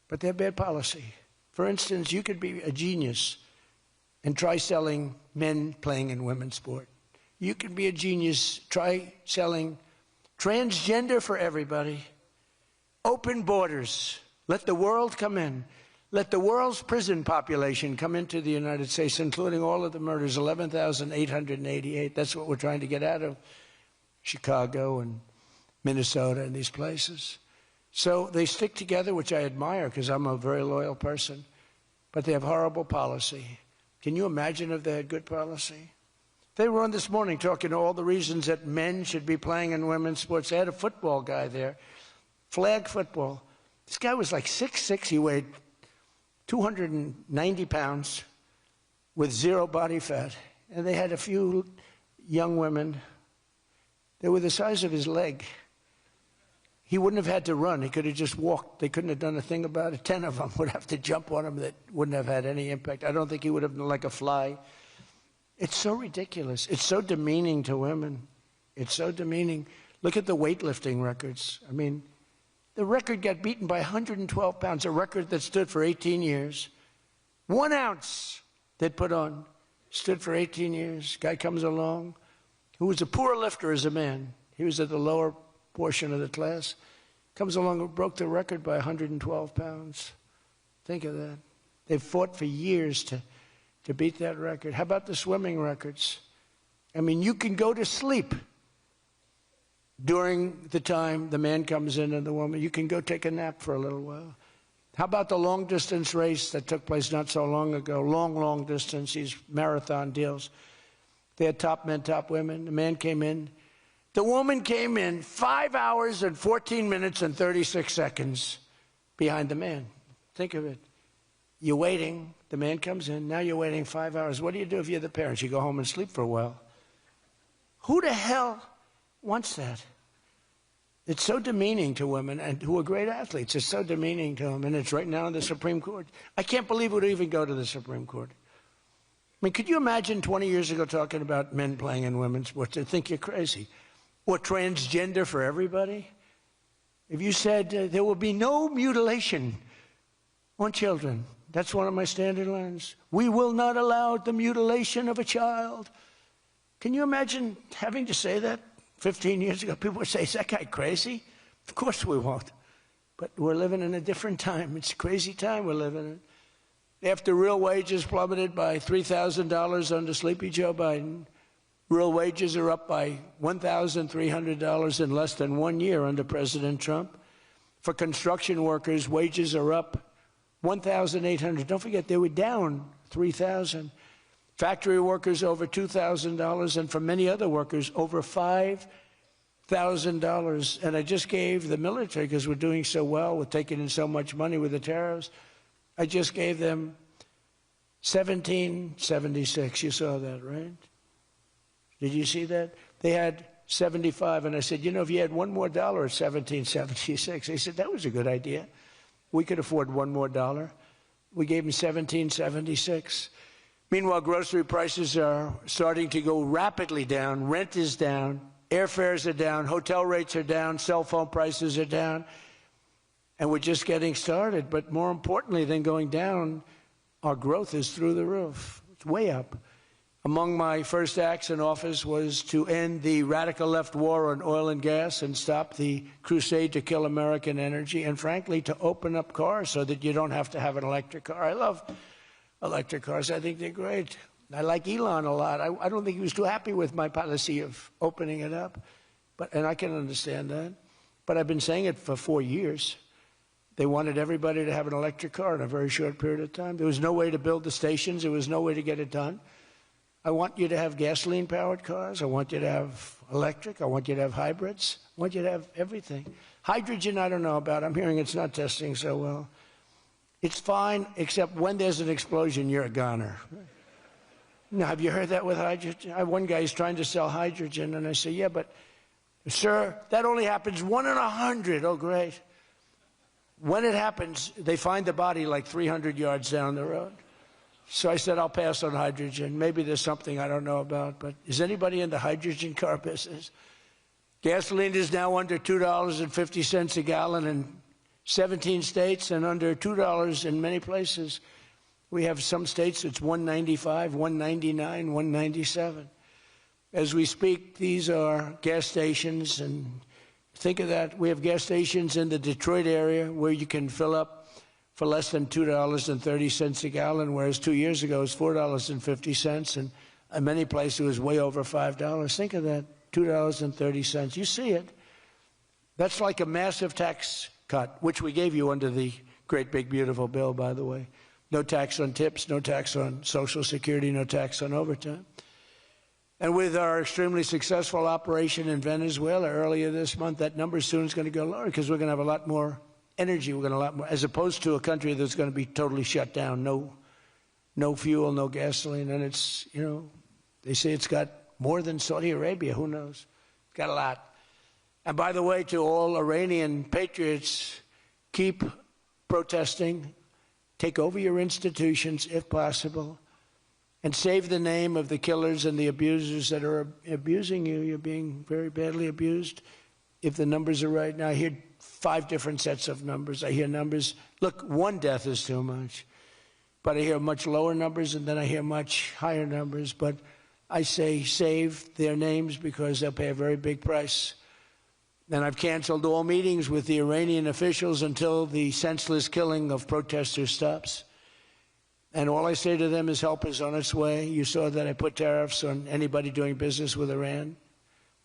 but they have bad policy. For instance, you could be a genius and try selling men playing in women's sport. You can be a genius, try selling transgender for everybody, open borders, let the world come in, let the world's prison population come into the United States, including all of the murders, 11,888. That's what we're trying to get out of Chicago and Minnesota and these places. So they stick together, which I admire because I'm a very loyal person, but they have horrible policy. Can you imagine if they had good policy? They were on this morning talking to all the reasons that men should be playing in women's sports. They had a football guy there, flag football. This guy was like 6'6". He weighed 290 pounds with zero body fat. And they had a few young women. They were the size of his leg. He wouldn't have had to run. He could have just walked. They couldn't have done a thing about it. 10 of them would have to jump on him that wouldn't have had any impact. I don't think he would have been like a fly. It's so ridiculous. It's so demeaning to women. It's so demeaning. Look at the weightlifting records. I mean, the record got beaten by 112 pounds, a record that stood for 18 years. 1 ounce they'd put on, stood for 18 years. Guy comes along who was a poor lifter as a man. He was at the lower portion of the class. Comes along and broke the record by 112 pounds. Think of that. They've fought for years to beat that record. How about the swimming records? I mean, you can go to sleep during the time the man comes in and the woman. You can go take a nap for a little while. How about the long-distance race that took place not so long ago? Long distance, these marathon deals. They had top men, top women. The man came in. The woman came in 5 hours and 14 minutes and 36 seconds behind the man. Think of it. You're waiting. The man comes in. Now you're waiting 5 hours. What do you do if you're the parents? You go home and sleep for a while. Who the hell wants that? It's so demeaning to women and who are great athletes. It's so demeaning to them. And it's right now in the Supreme Court. I can't believe it would even go to the Supreme Court. I mean, could you imagine 20 years ago talking about men playing in women's sports? They'd think you're crazy. Or transgender for everybody? If you said there will be no mutilation on children, that's one of my standard lines. We will not allow the mutilation of a child. Can you imagine having to say that 15 years ago? People would say, is that guy crazy? Of course we won't. But we're living in a different time. It's a crazy time we're living in. After real wages plummeted by $3,000 under Sleepy Joe Biden, real wages are up by $1,300 in less than 1 year under President Trump. For construction workers, wages are up $1,800. Don't forget, they were down $3,000. Factory workers over $2,000, and for many other workers over $5,000. And I just gave the military, because we're doing so well with taking in so much money with the tariffs, I just gave them $17.76. You saw that, right? Did you see that? They had 75, and I said, you know, if you had one more dollar at $17.76, they said, that was a good idea. We could afford one more dollar. We gave them $17.76. Meanwhile, grocery prices are starting to go rapidly down. Rent is down. Airfares are down. Hotel rates are down. Cell phone prices are down. And we're just getting started. But more importantly than going down, our growth is through the roof. It's way up. Among my first acts in office was to end the radical left war on oil and gas and stop the crusade to kill American energy, and frankly, to open up cars so that you don't have to have an electric car. I love electric cars. I think they're great. I like Elon a lot. I don't think he was too happy with my policy of opening it up, and I can understand that. But I've been saying it for 4 years. They wanted everybody to have an electric car in a very short period of time. There was no way to build the stations. There was no way to get it done. I want you to have gasoline-powered cars. I want you to have electric. I want you to have hybrids. I want you to have everything. Hydrogen, I don't know about. I'm hearing it's not testing so well. It's fine, except when there's an explosion, you're a goner. Now, have you heard that with hydrogen? One guy is trying to sell hydrogen, and I say, yeah, but, sir, that only happens 1 in 100. Oh, great. When it happens, they find the body like 300 yards down the road. So I said, I'll pass on hydrogen. Maybe there's something I don't know about, but is anybody in the hydrogen car business? Gasoline is now under $2.50 a gallon in 17 states and under $2 in many places. We have some states it's $1.95, $1.99, $1.97. As we speak, these are gas stations, and think of that. We have gas stations in the Detroit area where you can fill up for less than $2.30 a gallon, whereas 2 years ago it was $4.50, and in many places it was way over $5. Think of that, $2.30. You see it. That's like a massive tax cut, which we gave you under the great big beautiful bill, by the way. No tax on tips, no tax on Social Security, no tax on overtime. And with our extremely successful operation in Venezuela earlier this month, that number soon is going to go lower because we're going to have a lot more energy. We're going to have a lot more, as opposed to a country that's going to be totally shut down. No fuel, no gasoline. And it's, you know, they say it's got more than Saudi Arabia. Who knows? It's got a lot. And by the way, to all Iranian patriots, keep protesting. Take over your institutions if possible, and save the name of the killers and the abusers that are abusing you. You're being very badly abused. If the numbers are right now, I hear 5 different sets of numbers. I hear numbers, look, 1 death is too much. But I hear much lower numbers, and then I hear much higher numbers. But I say save their names because they'll pay a very big price. And I've canceled all meetings with the Iranian officials until the senseless killing of protesters stops. And all I say to them is help is on its way. You saw that I put tariffs on anybody doing business with Iran.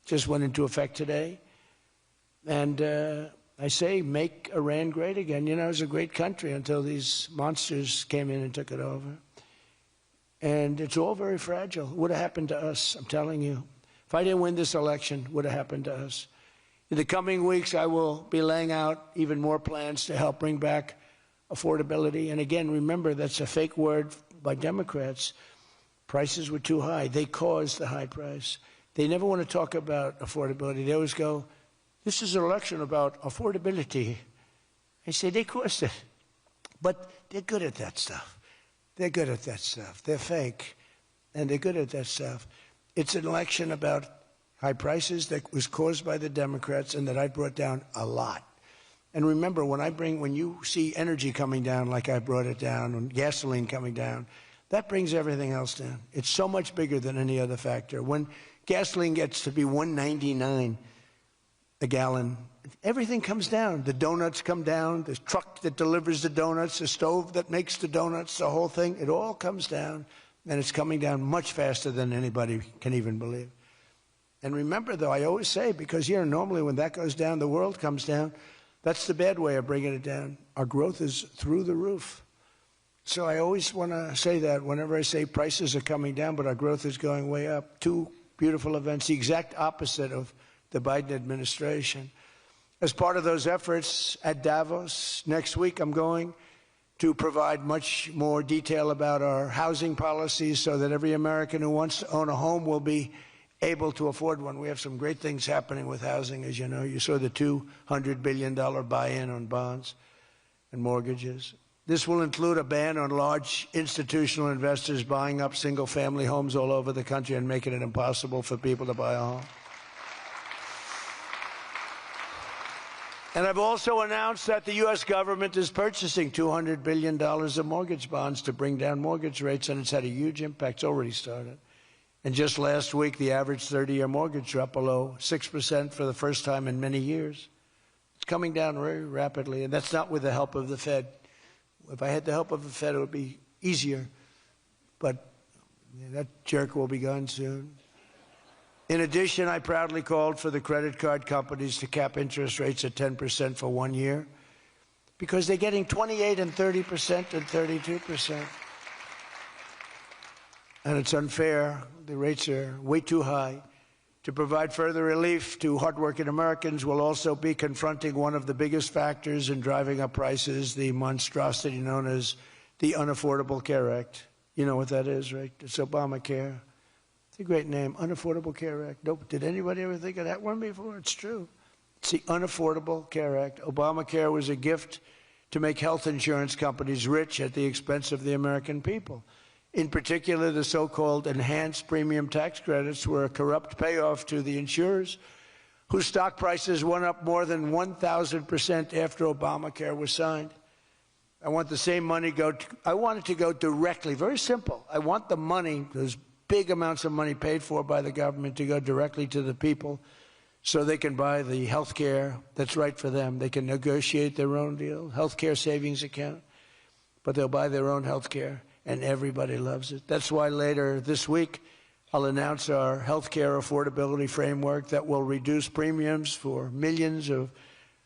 Just went into effect today. And I say make Iran great again. You know, it was a great country until these monsters came in and took it over. And it's all very fragile. It would have happened to us, I'm telling you. If I didn't win this election, it would have happened to us. In the coming weeks, I will be laying out even more plans to help bring back affordability. And again, remember, that's a fake word by Democrats. Prices were too high. They caused the high price. They never want to talk about affordability. They always go, this is an election about affordability. I say, they caused it. But they're good at that stuff. They're good at that stuff. They're fake, and they're good at that stuff. It's an election about high prices that was caused by the Democrats and that I brought down a lot. And remember, when you see energy coming down like I brought it down, and gasoline coming down, that brings everything else down. It's so much bigger than any other factor. When gasoline gets to be $1.99 a gallon, everything comes down. The donuts come down, the truck that delivers the donuts, the stove that makes the donuts, the whole thing, it all comes down. And it's coming down much faster than anybody can even believe. And remember, though, I always say, because, you know, normally when that goes down, the world comes down. That's the bad way of bringing it down. Our growth is through the roof. So I always want to say that whenever I say prices are coming down, but our growth is going way up. Two beautiful events, the exact opposite of the Biden administration. As part of those efforts at Davos next week, I'm going to provide much more detail about our housing policies so that every American who wants to own a home will be able to afford one. We have some great things happening with housing, as you know. You saw the $200 billion buy-in on bonds and mortgages. This will include a ban on large institutional investors buying up single-family homes all over the country and making it impossible for people to buy a home. And I've also announced that the U.S. government is purchasing $200 billion of mortgage bonds to bring down mortgage rates, and it's had a huge impact. It's already started. And just last week, the average 30-year mortgage dropped below 6% for the first time in many years. It's coming down very rapidly, and that's not with the help of the Fed. If I had the help of the Fed, it would be easier. But that jerk will be gone soon. In addition, I proudly called for the credit card companies to cap interest rates at 10% for 1 year because they're getting 28% and 30% and 32%. And it's unfair. The rates are way too high. To provide further relief to hardworking Americans, we'll also be confronting one of the biggest factors in driving up prices, the monstrosity known as the Unaffordable Care Act. You know what that is, right? It's Obamacare. It's a great name, Unaffordable Care Act. Nope. Did anybody ever think of that one before? It's true. It's the Unaffordable Care Act. Obamacare was a gift to make health insurance companies rich at the expense of the American people. In particular, the so-called enhanced premium tax credits were a corrupt payoff to the insurers, whose stock prices went up more than 1,000% after Obamacare was signed. I want the same money I want it to go directly, very simple. I want the money, those big amounts of money paid for by the government, to go directly to the people so they can buy the health care that's right for them. They can negotiate their own deal, health care savings account, but they'll buy their own health care. And everybody loves it. That's why later this week, I'll announce our health care affordability framework that will reduce premiums for millions of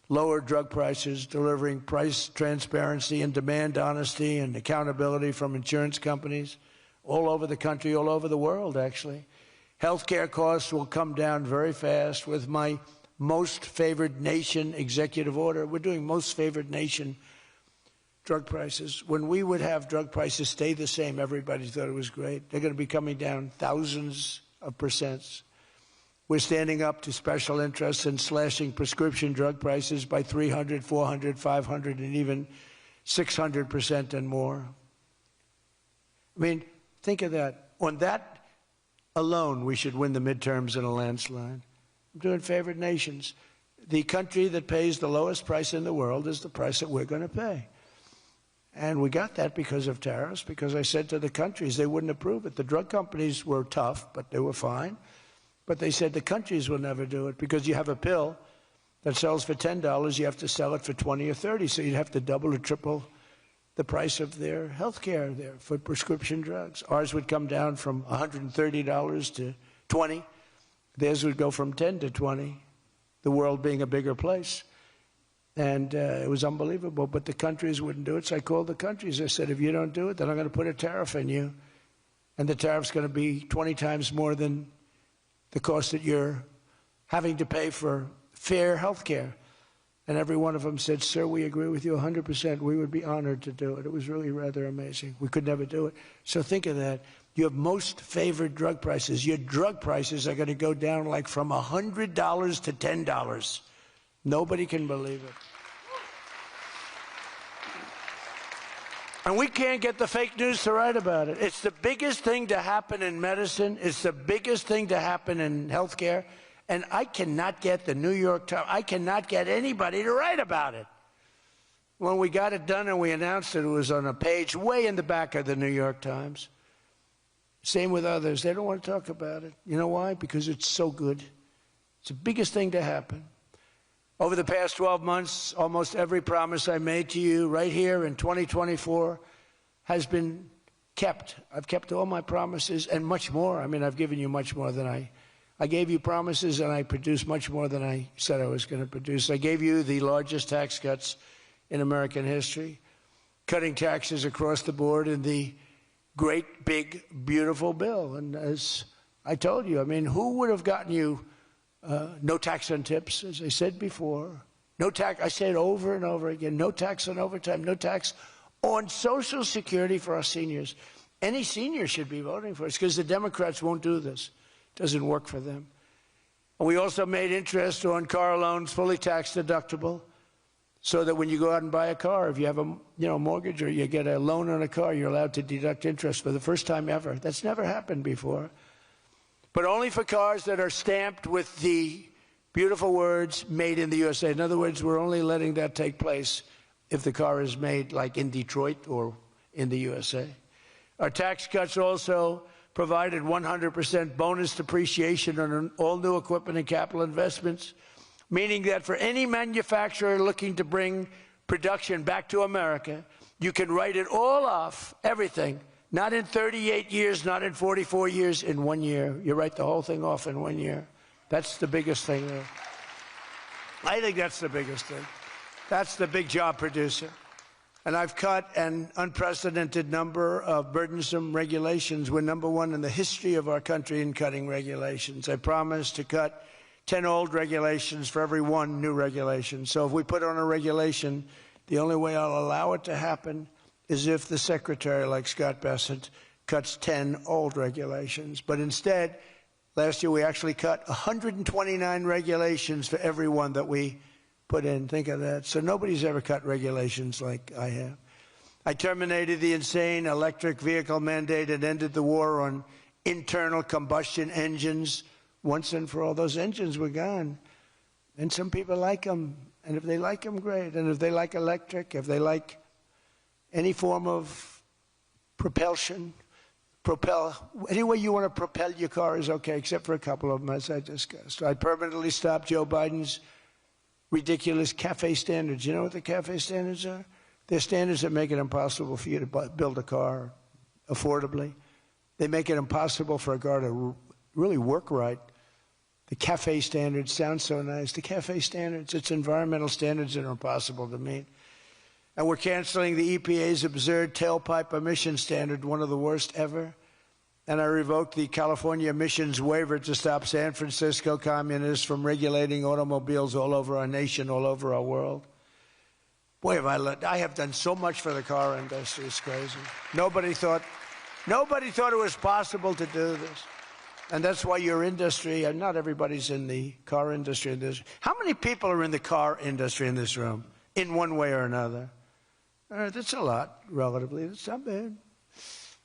lower drug prices, delivering price transparency and demand honesty and accountability from insurance companies all over the country, all over the world, actually. Health care costs will come down very fast with my most favored nation executive order. We're doing most favored nation drug prices. When we would have drug prices stay the same, everybody thought it was great. They're going to be coming down thousands of percents. We're standing up to special interests and slashing prescription drug prices by 300, 400, 500, and even 600% and more. I mean, think of that. On that alone, we should win the midterms in a landslide. I'm doing favored nations. The country that pays the lowest price in the world is the price that we're going to pay. And we got that because of tariffs, because I said to the countries they wouldn't approve it. The drug companies were tough, but they were fine. But they said the countries will never do it because you have a pill that sells for $10, you have to sell it for 20 or 30, so you'd have to double or triple the price of their health care there for prescription drugs. Ours would come down from $130 to $20. Theirs would go from 10 to 20, the world being a bigger place. And it was unbelievable, but the countries wouldn't do it. So I called the countries. I said, if you don't do it, then I'm going to put a tariff on you. And the tariff's going to be 20 times more than the cost that you're having to pay for fair health care. And every one of them said, sir, we agree with you 100%. We would be honored to do it. It was really rather amazing. We could never do it. So think of that. You have most favored drug prices. Your drug prices are going to go down like from $100 to $10. Nobody can believe it. And we can't get the fake news to write about it. It's the biggest thing to happen in medicine. It's the biggest thing to happen in healthcare. And I cannot get the New York Times, I cannot get anybody to write about it. When we got it done and we announced it, it was on a page way in the back of the New York Times. Same with others. They don't want to talk about it. You know why? Because it's so good. It's the biggest thing to happen. Over the past 12 months, almost every promise I made to you right here in 2024 has been kept. I've kept all my promises and much more. I mean, I've given you much more than I gave you promises, and I produced much more than I said I was going to produce. I gave you the largest tax cuts in American history. cutting taxes across the board in the great, big, beautiful bill. And as I told you, I mean, who would have gotten you no tax on tips, as I said before? No tax, I say it over and over again, no tax on overtime, no tax on Social Security for our seniors. Any senior should be voting for us because the Democrats won't do this. It doesn't work for them. And we also made interest on car loans fully tax deductible so that when you go out and buy a car, if you have a mortgage or you get a loan on a car, you're allowed to deduct interest for the first time ever. That's never happened before. But only for cars that are stamped with the beautiful words, made in the USA. In other words, we're only letting that take place if the car is made like in Detroit or in the USA. Our tax cuts also provided 100% bonus depreciation on all new equipment and capital investments, meaning that for any manufacturer looking to bring production back to America, you can write it all off, everything, not in 38 years, not in 44 years, in 1 year. You write the whole thing off in 1 year. That's the biggest thing there. I think that's the biggest thing. That's the big job producer. And I've cut an unprecedented number of burdensome regulations. We're number one in the history of our country in cutting regulations. I promised to cut 10 old regulations for every one new regulation. So if we put on a regulation, the only way I'll allow it to happen is if the secretary, like Scott Bessent, cuts 10 old regulations. But instead, last year we actually cut 129 regulations for every one that we put in. Think of that. So nobody's ever cut regulations like I have. I terminated the insane electric vehicle mandate and ended the war on internal combustion engines once and for all. Those engines were gone. And some people like them. And if they like them, great. And if they like electric, if they like any form of propulsion, any way you want to propel your car is okay, except for a couple of them, as I discussed. I permanently stopped Joe Biden's ridiculous CAFE standards. You know what the CAFE standards are? They're standards that make it impossible for you to build a car affordably. They make it impossible for a car to really work right. The CAFE standards sound so nice. The CAFE standards, it's environmental standards that are impossible to meet. And we're canceling the EPA's absurd tailpipe emission standard, one of the worst ever. And I revoked the California emissions waiver to stop San Francisco communists from regulating automobiles all over our nation, all over our world. Boy, I have done so much for the car industry. It's crazy. Nobody thought it was possible to do this. And that's why your industry, and not everybody's in the car industry. How many people are in the car industry in this room, in one way or another? That's a lot, relatively. It's not bad.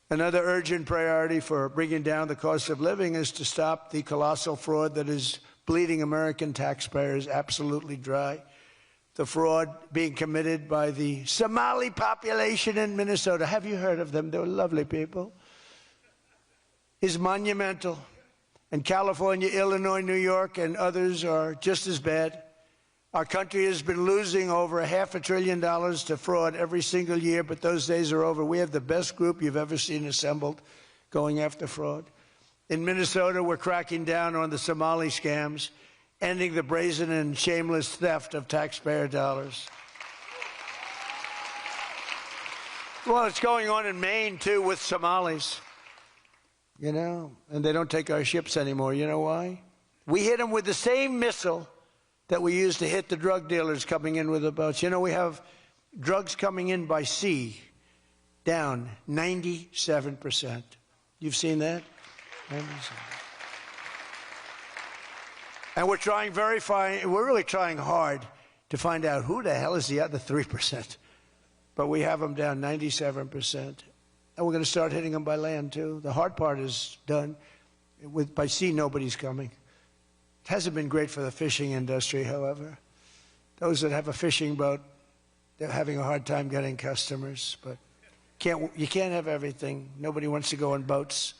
Another urgent priority for bringing down the cost of living is to stop the colossal fraud that is bleeding American taxpayers absolutely dry. The fraud being committed by the Somali population in Minnesota. Have you heard of them? They're lovely people. Is monumental. And California, Illinois, New York, and others are just as bad. Our country has been losing over $500 billion to fraud every single year, but those days are over. We have the best group you've ever seen assembled going after fraud. In Minnesota, we're cracking down on the Somali scams, ending the brazen and shameless theft of taxpayer dollars. Well, it's going on in Maine, too, with Somalis. You know, and they don't take our ships anymore. You know why? We hit them with the same missile that we used to hit the drug dealers coming in with the boats. You know, we have drugs coming in by sea down 97%. You've seen that? 97%. And we're trying we're really trying hard to find out who the hell is the other 3%. But we have them down 97%. And we're going to start hitting them by land, too. The hard part is done. By sea, nobody's coming. It hasn't been great for the fishing industry, however. Those that have a fishing boat, they're having a hard time getting customers. But you can't have everything. Nobody wants to go on boats.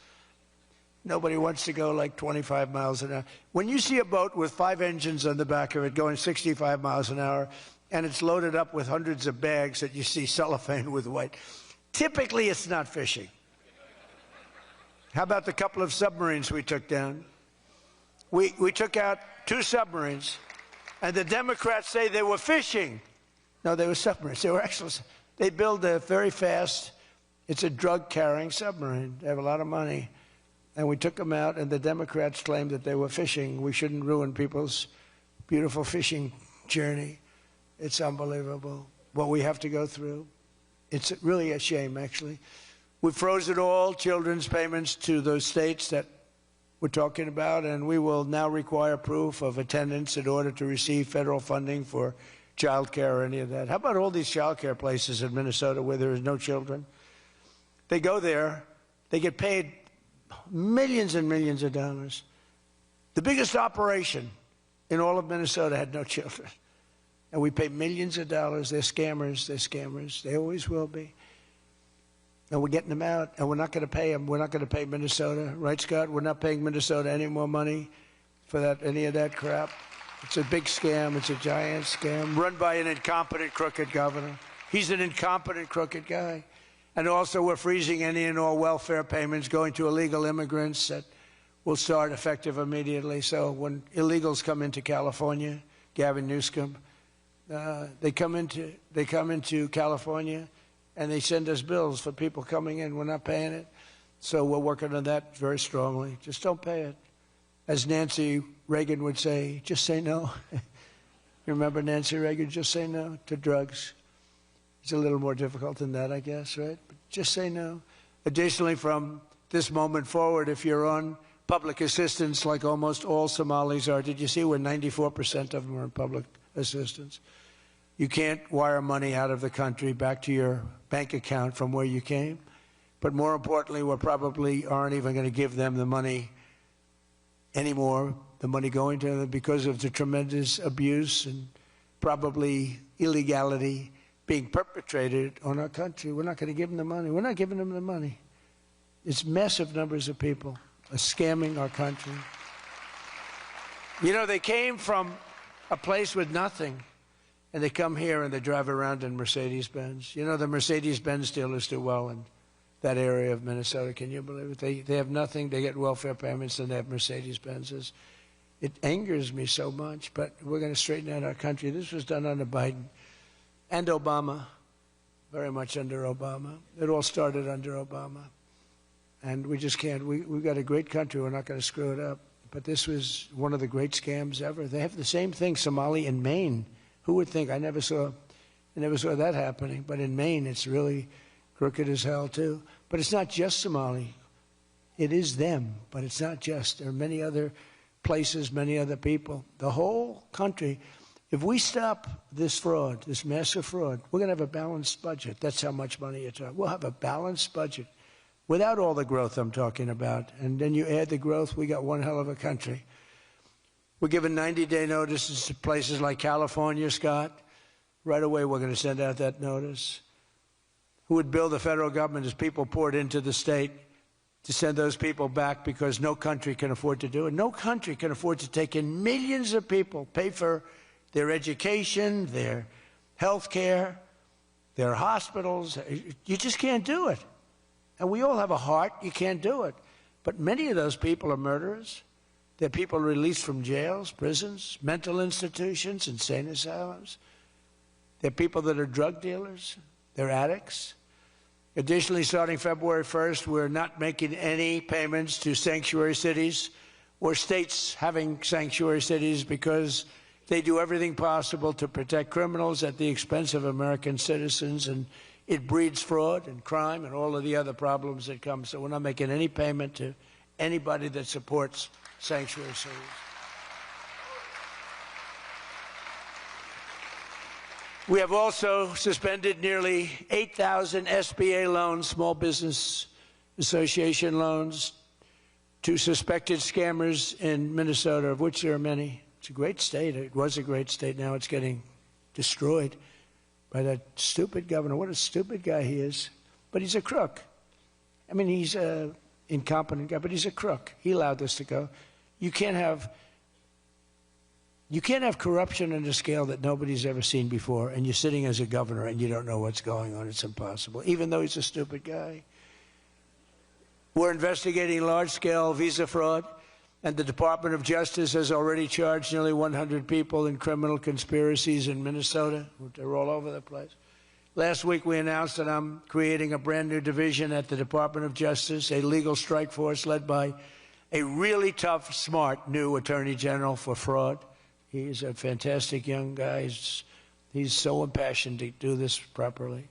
Nobody wants to go like 25 miles an hour. When you see a boat with 5 engines on the back of it going 65 miles an hour, and it's loaded up with hundreds of bags that you see cellophane with white, typically it's not fishing. How about the couple of submarines we took down? We took out 2 submarines, and the Democrats say they were fishing. No, they were submarines. They were actually, They build a very fast, it's a drug-carrying submarine. They have a lot of money. And we took them out, and the Democrats claimed that they were fishing. We shouldn't ruin people's beautiful fishing journey. It's unbelievable what we have to go through. It's really a shame, actually. We froze it all, children's payments to those states that we're talking about, and we will now require proof of attendance in order to receive federal funding for child care or any of that. How about all these child care places in Minnesota where there is no children? They go there, they get paid millions and millions of dollars. The biggest operation in all of Minnesota had no children. And we pay millions of dollars. They're scammers. They're scammers. They always will be. And we're getting them out, and we're not going to pay them. We're not going to pay Minnesota. Right, Scott? We're not paying Minnesota any more money for that, any of that crap. It's a big scam. It's a giant scam run by an incompetent, crooked governor. He's an incompetent, crooked guy. And also, we're freezing any and all welfare payments going to illegal immigrants that will start effective immediately. So when illegals come into California, Gavin Newsom, they come into California, and they send us bills for people coming in. We're not paying it. So we're working on that very strongly. Just don't pay it. As Nancy Reagan would say, just say no. You remember Nancy Reagan? Just say no to drugs. It's a little more difficult than that, I guess, right? But just say no. Additionally, from this moment forward, if you're on public assistance, like almost all Somalis are, did you see where 94% of them are on public assistance? You can't wire money out of the country back to your bank account from where you came. But more importantly, we probably aren't even going to give them the money anymore, the money going to them, because of the tremendous abuse and probably illegality being perpetrated on our country. We're not going to give them the money. We're not giving them the money. It's massive numbers of people are scamming our country. You know, they came from a place with nothing, and they come here and they drive around in Mercedes-Benz. You know, the Mercedes-Benz dealers do well in that area of Minnesota. Can you believe it? They have nothing. They get welfare payments, and they have Mercedes-Benzes. It angers me so much, but we're going to straighten out our country. This was done under Biden and Obama, very much under Obama. It all started under Obama. And we just can't. We've got a great country. We're not going to screw it up. But this was one of the great scams ever. They have the same thing, Somali in Maine. Who would think? I never saw that happening. But in Maine, it's really crooked as hell, too. But it's not just Somali. It is them, but it's not just. There are many other places, many other people. The whole country. If we stop this fraud, this massive fraud, we're going to have a balanced budget. That's how much money you're talking. We'll have a balanced budget without all the growth I'm talking about. And then you add the growth, we got one hell of a country. We're giving 90-day notices to places like California, Scott. Right away, we're going to send out that notice. Who would bill the federal government as people poured into the state to send those people back, because no country can afford to do it. No country can afford to take in millions of people, pay for their education, their health care, their hospitals. You just can't do it. And we all have a heart. You can't do it. But many of those people are murderers. They're people released from jails, prisons, mental institutions, insane asylums. They're people that are drug dealers. They're addicts. Additionally, starting February 1st, we're not making any payments to sanctuary cities or states having sanctuary cities, because they do everything possible to protect criminals at the expense of American citizens, and it breeds fraud and crime and all of the other problems that come. So we're not making any payment to anybody that supports sanctuary cities. We have also suspended nearly 8,000 SBA loans, Small Business Association loans, to suspected scammers in Minnesota, of which there are many. It's a great state. It was a great state. Now it's getting destroyed by that stupid governor. What a stupid guy he is. But he's a crook. I mean, he's an incompetent guy, but he's a crook. He allowed this to go. You can't have corruption on a scale that nobody's ever seen before, and you're sitting as a governor and you don't know what's going on. It's impossible, even though he's a stupid guy. We're investigating large-scale visa fraud, and the Department of Justice has already charged nearly 100 people in criminal conspiracies in Minnesota. They're all over the place. Last week we announced that I'm creating a brand new division at the Department of Justice, a legal strike force led by a really tough, smart new Attorney General for fraud. He's a fantastic young guy. He's so impassioned to do this properly.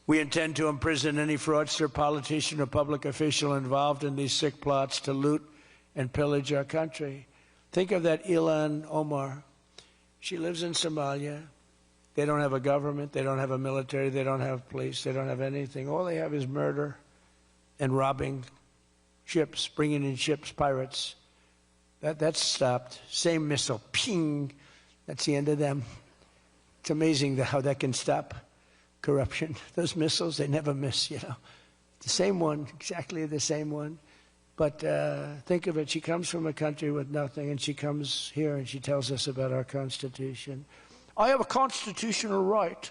We intend to imprison any fraudster, politician, or public official involved in these sick plots to loot and pillage our country. Think of that Ilan Omar. She lives in Somalia. They don't have a government. They don't have a military. They don't have police. They don't have anything. All they have is murder and robbing ships, bringing in ships, pirates. That's stopped. Same missile, ping. That's the end of them. It's amazing how that can stop corruption. Those missiles, they never miss, you know. The same one, exactly the same one. But think of it, she comes from a country with nothing, and she comes here and she tells us about our Constitution. I have a constitutional right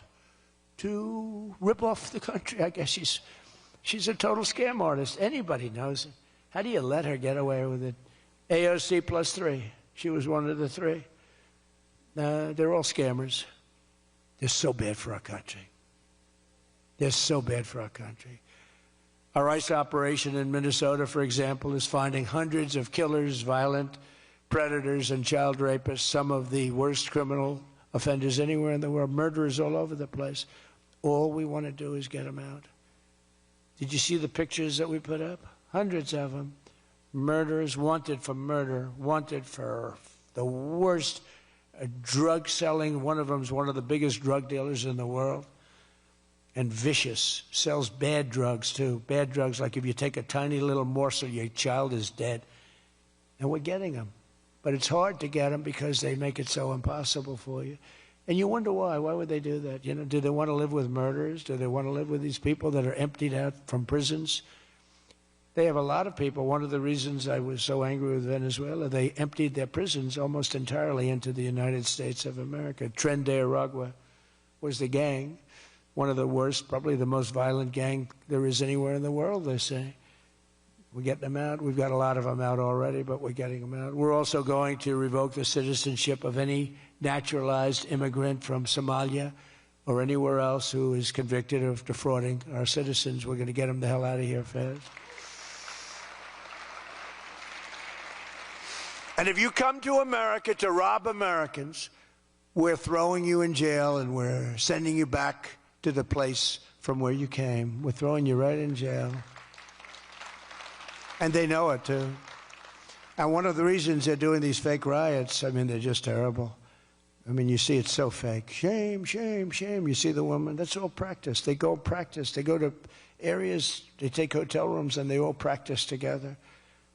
to rip off the country. I guess she's a total scam artist. Anybody knows it. How do you let her get away with it? AOC +3. She was one of the three. They're all scammers. They're so bad for our country. They're so bad for our country. Our ICE operation in Minnesota, for example, is finding hundreds of killers, violent predators, and child rapists, some of the worst criminal offenders anywhere in the world, murderers all over the place. All we want to do is get them out. Did you see the pictures that we put up? Hundreds of them. Murderers wanted for murder, wanted for the worst drug selling. One of them is one of the biggest drug dealers in the world. And vicious, sells bad drugs too. Bad drugs, like if you take a tiny little morsel, your child is dead. And we're getting them. But it's hard to get them because they make it so impossible for you. And you wonder why. Why would they do that? You know, do they want to live with murderers? Do they want to live with these people that are emptied out from prisons? They have a lot of people. One of the reasons I was so angry with Venezuela, they emptied their prisons almost entirely into the United States of America. Tren de Aragua was the gang. One of the worst, probably the most violent gang there is anywhere in the world, they say. We're getting them out. We've got a lot of them out already, but we're getting them out. We're also going to revoke the citizenship of any naturalized immigrant from Somalia or anywhere else who is convicted of defrauding our citizens. We're going to get them the hell out of here fast. And if you come to America to rob Americans, we're throwing you in jail and we're sending you back to the place from where you came. We're throwing you right in jail. And they know it, too. And one of the reasons they're doing these fake riots, I mean, they're just terrible. I mean, you see it's so fake. Shame, shame, shame. You see the woman. That's all practice. They go practice. They go to areas, they take hotel rooms, and they all practice together.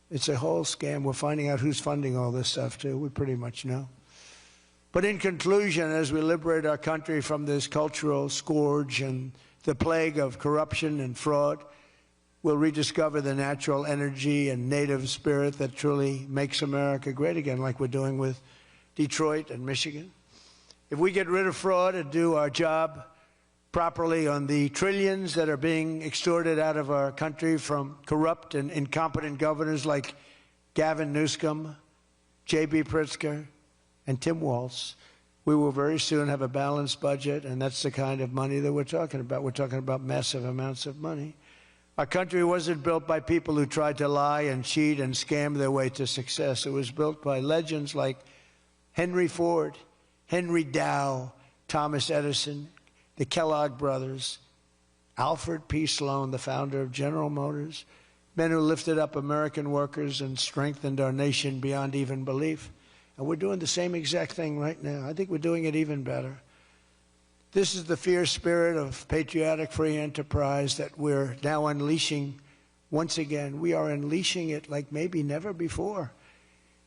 It's a whole scam. We're finding out who's funding all this stuff, too. We pretty much know. But in conclusion, as we liberate our country from this cultural scourge and the plague of corruption and fraud, we'll rediscover the natural energy and native spirit that truly makes America great again, like we're doing with Detroit and Michigan. If we get rid of fraud and do our job properly on the trillions that are being extorted out of our country from corrupt and incompetent governors like Gavin Newsom, J.B. Pritzker, and Tim Walz, we will very soon have a balanced budget, and that's the kind of money that we're talking about. We're talking about massive amounts of money. Our country wasn't built by people who tried to lie and cheat and scam their way to success. It was built by legends like Henry Ford, Henry Dow, Thomas Edison, the Kellogg brothers, Alfred P. Sloan, the founder of General Motors, men who lifted up American workers and strengthened our nation beyond even belief. And we're doing the same exact thing right now. I think we're doing it even better. This is the fierce spirit of patriotic free enterprise that we're now unleashing once again. We are unleashing it like maybe never before.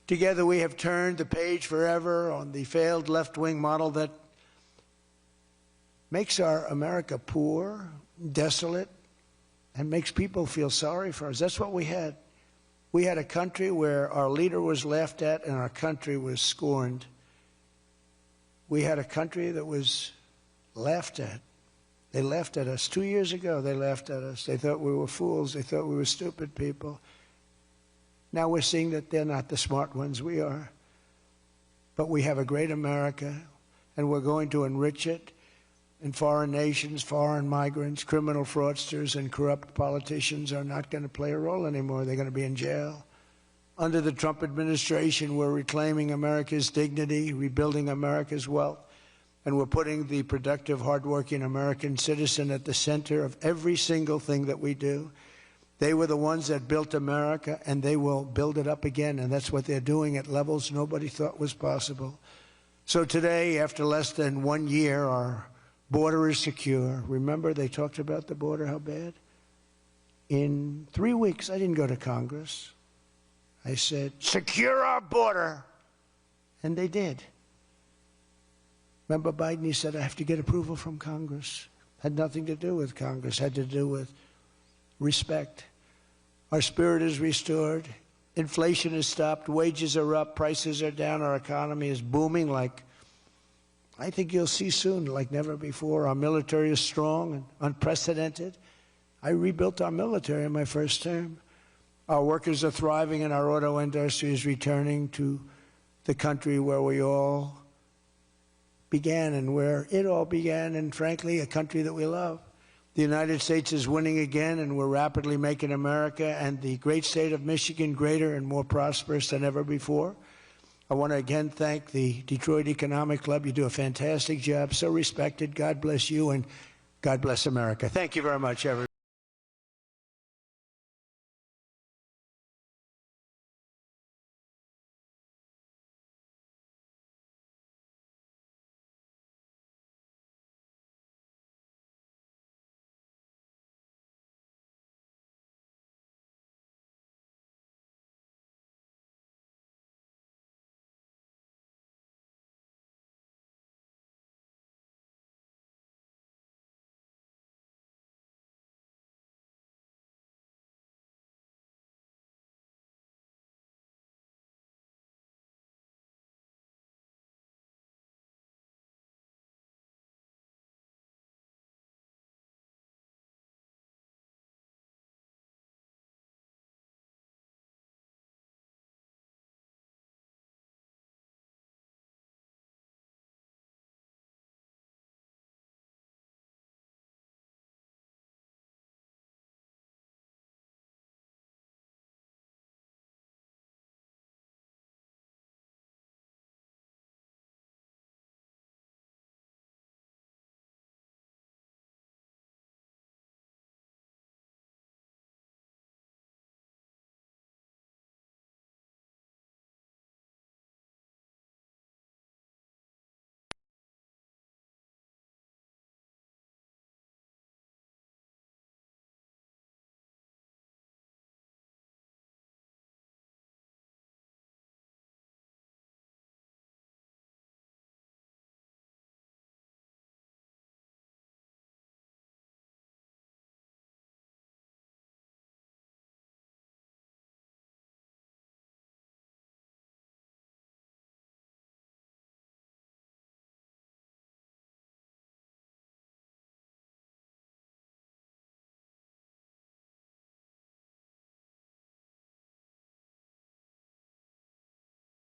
Together we have turned the page forever on the failed left-wing model that makes our America poor, desolate, and makes people feel sorry for us. That's what we had. We had a country where our leader was laughed at and our country was scorned. We had a country that was laughed at. They laughed at us. 2 years ago, they laughed at us. They thought we were fools. They thought we were stupid people. Now we're seeing that they're not the smart ones. We are. But we have a great America, and we're going to enrich it. And foreign nations, foreign migrants, criminal fraudsters, and corrupt politicians are not going to play a role anymore. They're going to be in jail. Under the Trump administration, we're reclaiming America's dignity, rebuilding America's wealth, and we're putting the productive, hardworking American citizen at the center of every single thing that we do. They were the ones that built America, and they will build it up again, and that's what they're doing at levels nobody thought was possible. So today, after less than 1 year, our border is secure. Remember, they talked about the border, how bad? In 3 weeks, I didn't go to Congress. I said, secure our border. And they did. Remember Biden, he said, I have to get approval from Congress. Had nothing to do with Congress, had to do with respect. Our spirit is restored. Inflation is stopped. Wages are up. Prices are down. Our economy is booming like I think you'll see soon, like never before. Our military is strong and unprecedented. I rebuilt our military in my first term. Our workers are thriving, and our auto industry is returning to the country where we all began and where it all began, and frankly, a country that we love. The United States is winning again, and we're rapidly making America and the great state of Michigan greater and more prosperous than ever before. I want to again thank the Detroit Economic Club. You do a fantastic job, so respected. God bless you, and God bless America. Thank you very much, everyone.